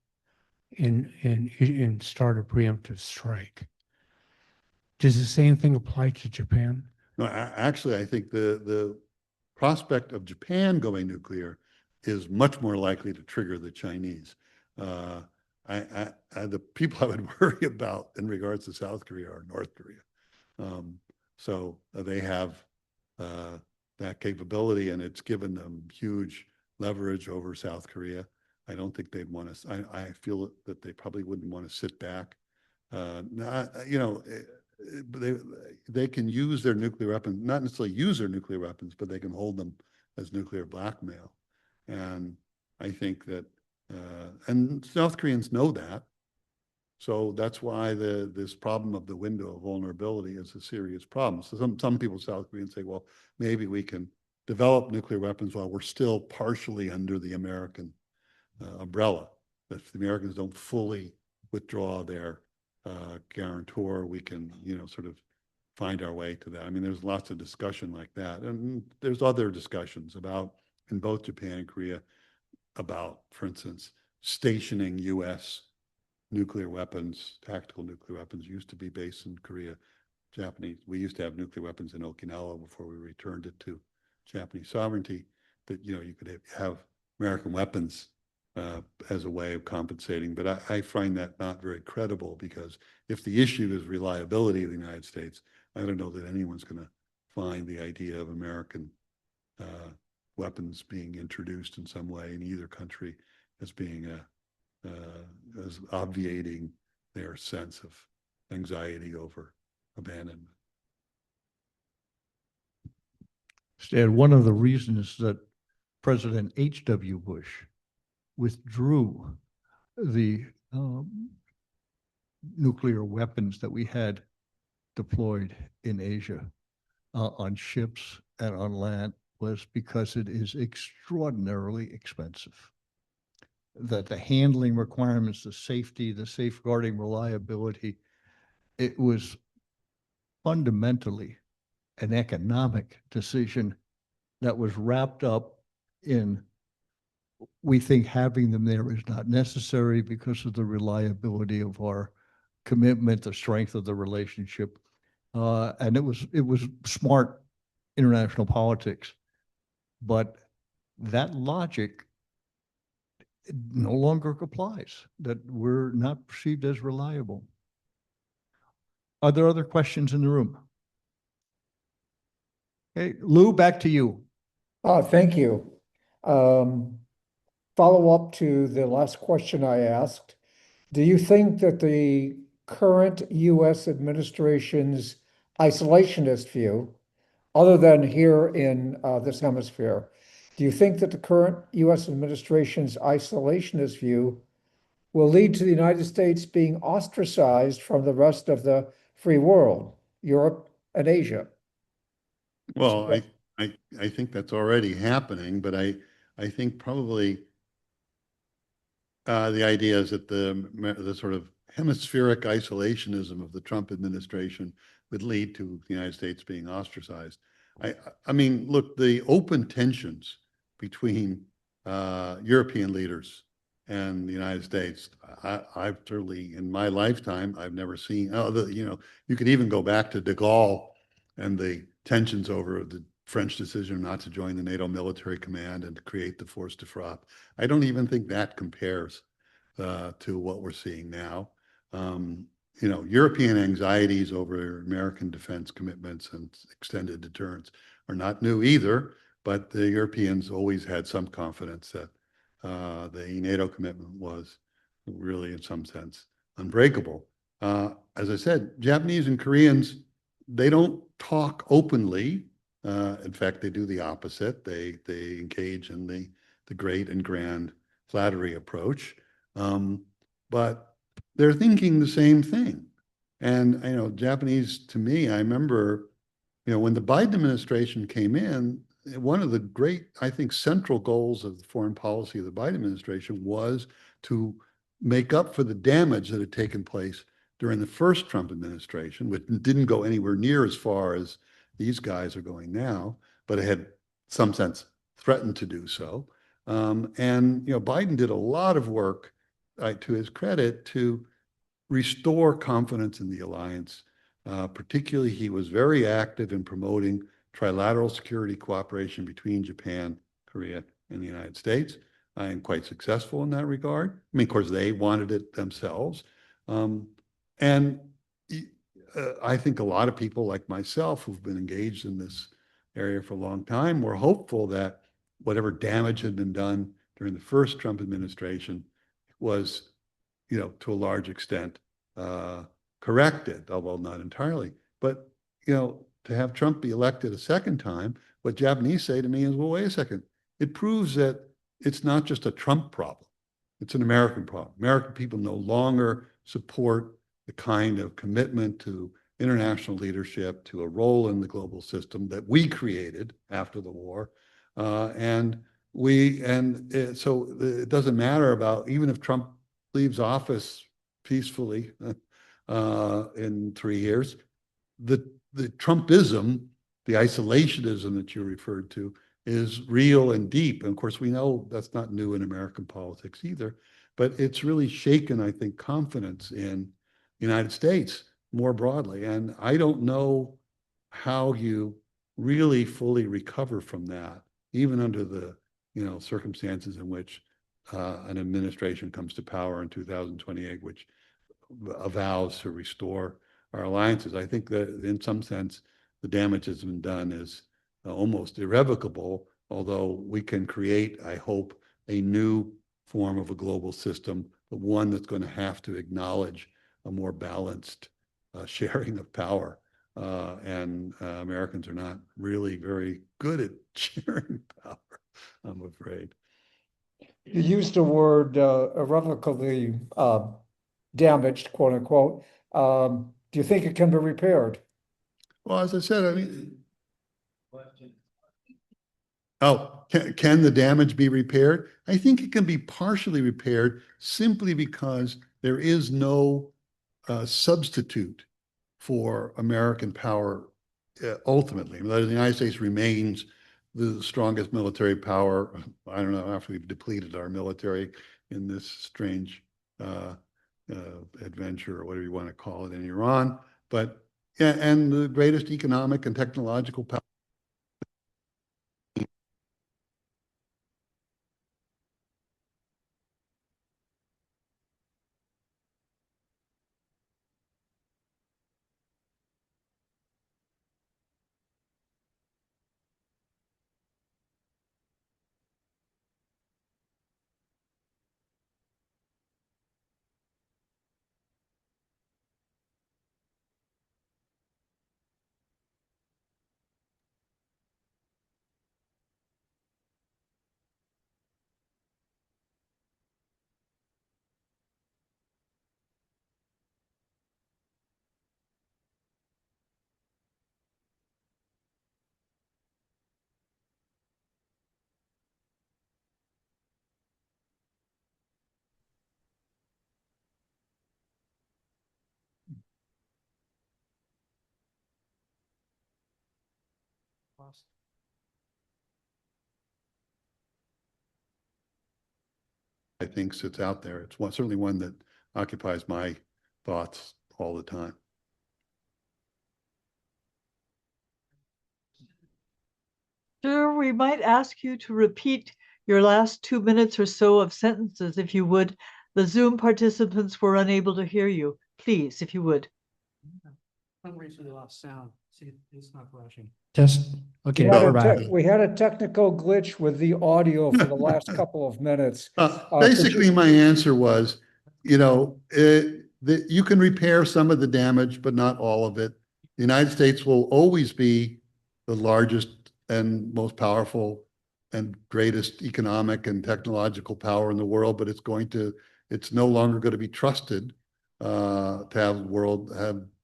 and start a preemptive strike. Does the same thing apply to Japan? No, actually, I think the prospect of Japan going nuclear is much more likely to trigger the Chinese. The people I would worry about in regards to South Korea are North Korea. So they have that capability, and it's given them huge leverage over South Korea. I don't think they'd want to. I feel that they probably wouldn't want to sit back. They can use their nuclear weapons, not necessarily use their nuclear weapons, but they can hold them as nuclear blackmail. And I think that, and South Koreans know that. So that's why this problem of the window of vulnerability is a serious problem. So some people, South Koreans, say, well, maybe we can develop nuclear weapons while we're still partially under the American umbrella. If the Americans don't fully withdraw their guarantor, we can, sort of find our way to that. I mean, there's lots of discussion like that. And there's other discussions about, in both Japan and Korea, about, for instance, stationing U.S. nuclear weapons, tactical nuclear weapons used to be based in Korea. Japanese, we used to have nuclear weapons in Okinawa before we returned it to Japanese sovereignty, that, you know, you could have American weapons as a way of compensating. But I find that not very credible, because if the issue is reliability of the United States, I don't know that anyone's going to find the idea of American weapons being introduced in some way in either country as being as obviating their sense of anxiety over abandonment. Stan, one of the reasons that President H.W. Bush withdrew the nuclear weapons that we had deployed in Asia on ships and on land was because it is extraordinarily expensive. That the handling requirements, the safety, the safeguarding reliability, it was fundamentally an economic decision that was wrapped up in, we think having them there is not necessary because of the reliability of our commitment, the strength of the relationship. And it was smart international politics. But that logic no longer applies, that we're not perceived as reliable. Are there other questions in the room? Okay, Lou, back to you. Thank you. Follow up to the last question I asked. Do you think that the current US administration's isolationist view, other than here in this hemisphere, do you think that the current US administration's isolationist view will lead to the United States being ostracized from the rest of the free world, Europe and Asia? Well, I think that's already happening, but I think probably the idea is that the sort of hemispheric isolationism of the Trump administration would lead to the United States being ostracized. I mean, look, the open tensions between European leaders and the United States, I've certainly, in my lifetime, I've never seen, you know, you could even go back to de Gaulle and the tensions over the French decision not to join the NATO military command and to create the force de frappe. I don't even think that compares to what we're seeing now. You know, European anxieties over American defense commitments and extended deterrence are not new either, but the Europeans always had some confidence that the NATO commitment was really, in some sense, unbreakable. As I said, Japanese and Koreans, they don't talk openly. In fact, they do the opposite. They engage in the great and grand flattery approach. But they're thinking the same thing. And, you know, Japanese, to me, I remember, you know, when the Biden administration came in, one of the great, I think, central goals of the foreign policy of the Biden administration was to make up for the damage that had taken place during the first Trump administration, which didn't go anywhere near as far as these guys are going now, but it had some sense threatened to do so. And, you know, Biden did a lot of work, to his credit, to restore confidence in the alliance. Particularly, he was very active in promoting trilateral security cooperation between Japan, Korea, and the United States. I am quite successful in that regard. I mean, of course, they wanted it themselves. And I think a lot of people like myself who've been engaged in this area for a long time were hopeful that whatever damage had been done during the first Trump administration was, you know, to a large extent corrected, although not entirely. But, you know, to have Trump be elected a second time, what Japanese say to me is, well, wait a second. It proves that it's not just a Trump problem. It's an American problem. American people no longer support the kind of commitment to international leadership, to a role in the global system that we created after the war. So it doesn't matter about, even if Trump leaves office peacefully in 3 years, the Trumpism, the isolationism that you referred to, is real and deep. And of course, we know that's not new in American politics either, but it's really shaken, I think, confidence in the United States, more broadly. And I don't know how you really fully recover from that, even under the, circumstances in which an administration comes to power in 2028, which vows to restore our alliances. I think that in some sense, the damage that's been done is almost irrevocable, although we can create, I hope, a new form of a global system, but one that's going to have to acknowledge a more balanced sharing of power. And Americans are not really very good at sharing power, I'm afraid. You used the word irrevocably damaged, quote unquote. Do you think it can be repaired? Well, as I said, I mean, oh, can the damage be repaired? I think it can be partially repaired simply because there is no substitute for American power ultimately. The United States remains the strongest military power. I don't know, after we've depleted our military in this strange adventure or whatever you want to call it in Iran, but yeah, and the greatest economic and technological power. I think sits out there. It's certainly one that occupies my thoughts all the time. Sir, we might ask you to repeat your last 2 minutes or so of sentences, if you would. The Zoom participants were unable to hear you. Please, if you would. Some reason they lost sound. See, it's not flashing. Test. Okay, we're back. We had a technical glitch with the audio for the last couple of minutes. Basically, my answer was, that you can repair some of the damage, but not all of it. The United States will always be the largest and most powerful and greatest economic and technological power in the world, but it's no longer going to be trusted to have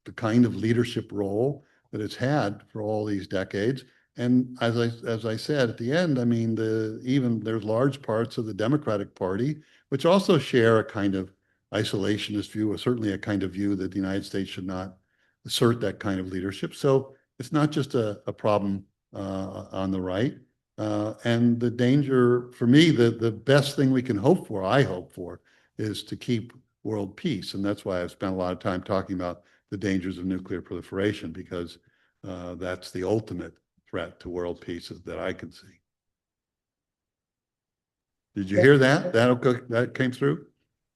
the kind of leadership role that it's had for all these decades. And as I said at the end, I mean, there's large parts of the Democratic Party which also share a kind of isolationist view, or certainly a kind of view that the United States should not assert that kind of leadership. So it's not just a problem on the right. And the danger for me, the best thing we can hope for, I hope for, is to keep world peace. And that's why I've spent a lot of time talking about the dangers of nuclear proliferation, because that's the ultimate threat to world peace that I can see. Did you hear that? That came through?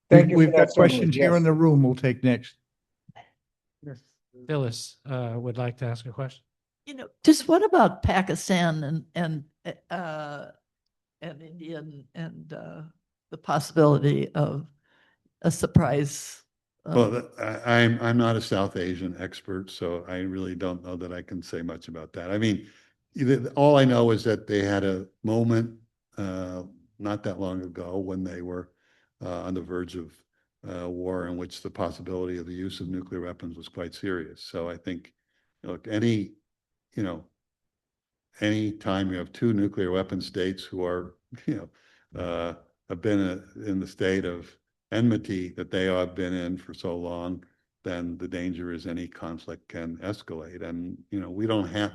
Thank you for We've that got questions summary, here yes. in the room we'll take next. Phyllis would like to ask a question. Just what about Pakistan and India and the possibility of a surprise? Well, I'm not a South Asian expert, so I really don't know that I can say much about that. I mean, all I know is that they had a moment not that long ago when they were on the verge of war in which the possibility of the use of nuclear weapons was quite serious. So I think, look, any time you have two nuclear weapon states who are, have been in the state of enmity that they have been in for so long, then the danger is any conflict can escalate. And, we don't have,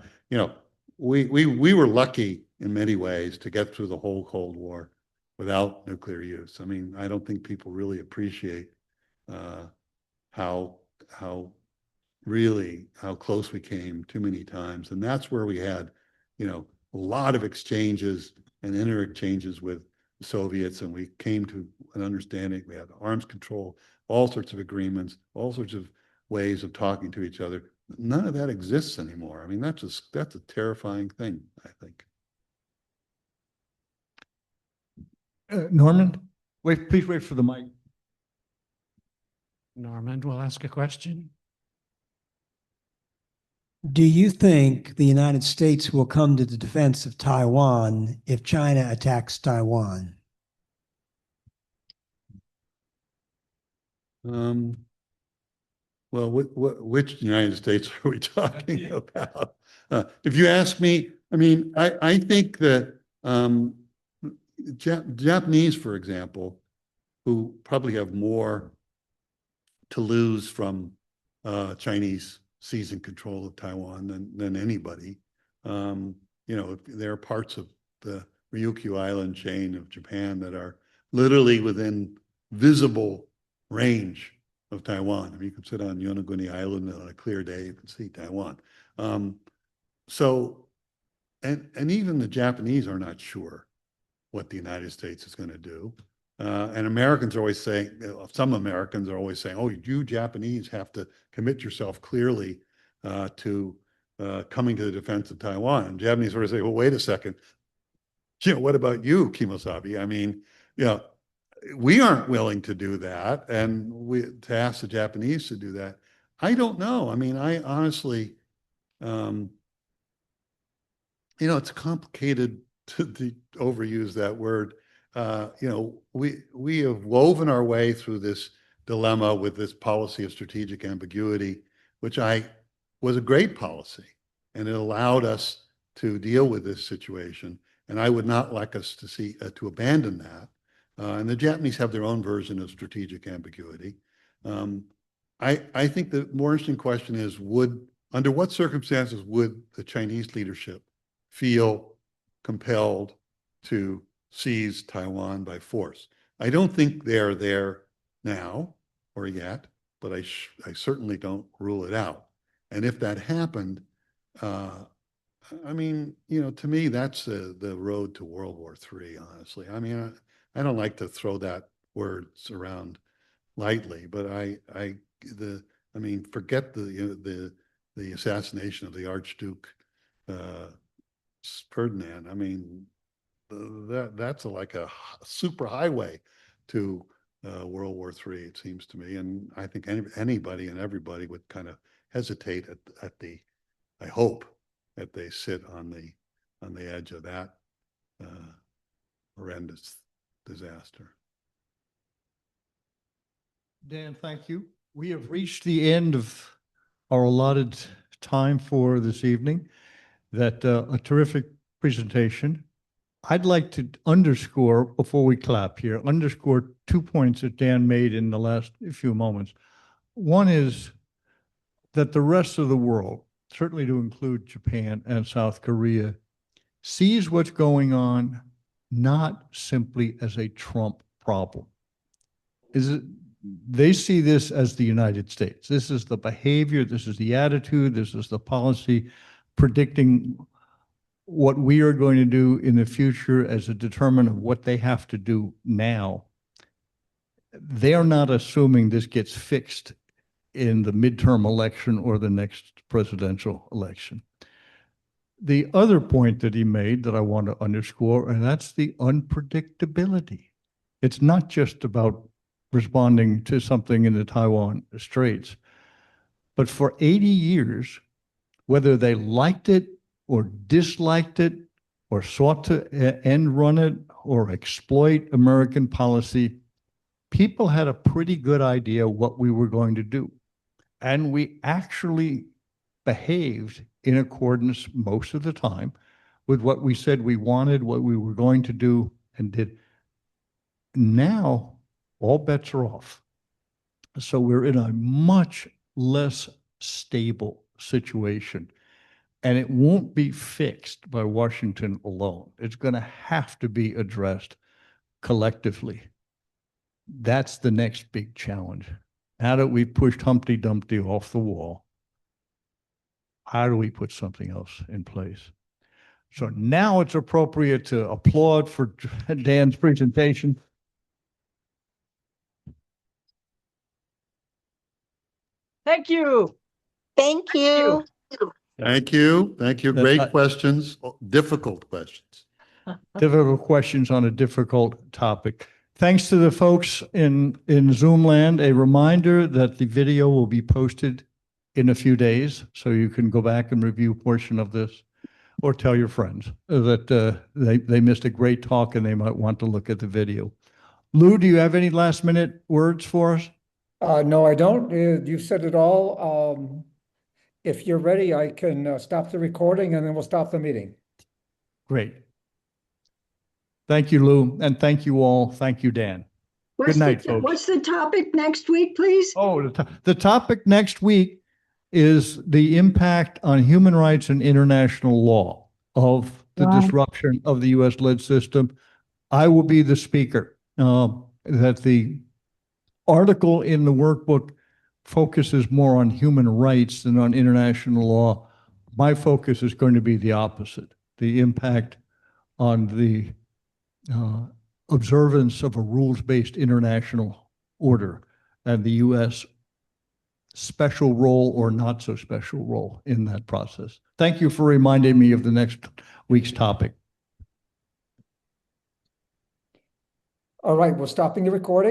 we were lucky in many ways to get through the whole Cold War without nuclear use. I mean, I don't think people really appreciate how really how close we came too many times. And that's where we had, a lot of exchanges and interchanges with the Soviets, and we came to an understanding. We had arms control, all sorts of agreements, all sorts of ways of talking to each other. None of that exists anymore. I mean, that's a terrifying thing, I think. Norman, please wait for the mic. Norman will ask a question. Do you think the United States will come to the defense of Taiwan if China attacks Taiwan? Well, which United States are we talking about? If you ask me, I mean, I think that Japanese, for example, who probably have more to lose from Chinese seizing control of Taiwan than anybody. There are parts of the Ryukyu Island chain of Japan that are literally within visible range of Taiwan. I mean, you can sit on Yonaguni Island on a clear day, you can see Taiwan. And even the Japanese are not sure what the United States is going to do. And Americans are always saying, some Americans are always saying, oh, you Japanese have to commit yourself clearly to coming to the defense of Taiwan. And Japanese sort of say, well, wait a second. What about you, Kimosabe? I mean, we aren't willing to do that. And to ask the Japanese to do that, I don't know. I mean, I honestly, it's complicated to overuse that word. We have woven our way through this dilemma with this policy of strategic ambiguity, which was a great policy, and it allowed us to deal with this situation. And I would not like us to abandon that. And the Japanese have their own version of strategic ambiguity. I think the more interesting question is, under what circumstances would the Chinese leadership feel compelled to seize Taiwan by force? I don't think they're there now or yet, but I certainly don't rule it out. And if that happened, I mean, to me, that's the road to World War III, honestly. I mean, I don't like to throw that words around lightly, but I mean, forget the assassination of the Archduke Ferdinand. I mean, that's like a super highway to World War III, it seems to me. And I think anybody and everybody would kind of hesitate at I hope that they sit on the edge of that horrendous disaster. Dan, thank you. We have reached the end of our allotted time for this evening. That a terrific presentation. I'd like to underscore, before we clap here, underscore 2 points that Dan made in the last few moments. One is that the rest of the world, certainly to include Japan and South Korea, sees what's going not simply as a Trump problem. They see this as the United States. This is the behavior, this is the attitude, this is the policy predicting what we are going to do in the future as a determinant of what they have to do now. They are not assuming this gets fixed in the midterm election or the next presidential election. The other point that he made that I want to underscore, and that's the unpredictability. It's not just about responding to something in the Taiwan Straits, but for 80 years, whether they liked it or disliked it or sought to end run it or exploit American policy, people had a pretty good idea what we were going to do. And we actually behaved in accordance most of the time with what we said we wanted, what we were going to do, and did. Now, all bets are off. So we're in a much less stable situation. And it won't be fixed by Washington alone. It's going to have to be addressed collectively. That's the next big challenge. Now that we've pushed Humpty Dumpty off the wall, how do we put something else in place? So now it's appropriate to applaud for Dan's presentation. Thank you. Thank you. Thank you. Thank you. That's Great not- questions, difficult questions. Difficult questions on a difficult topic. Thanks to the folks in Zoom land. A reminder that the video will be posted in a few days, so you can go back and review a portion of this, or tell your friends that they missed a great talk and they might want to look at the video. Lou, do you have any last minute words for us? No, I don't. You've said it all. If you're ready, I can stop the recording and then we'll stop the meeting. Great. Thank you, Lou, and thank you all. Thank you, Dan. Good night, folks. What's the topic next week, please? Oh, the topic next week is the impact on human rights and international law of the Wow. disruption of the U.S. led system. I will be the speaker. That the article in the workbook focuses more on human rights than on international law. My focus is going to be the opposite, the impact on the observance of a rules-based international order and the U.S. special role or not so special role in that process. Thank you for reminding me of the next week's topic. All right, we're stopping the recording.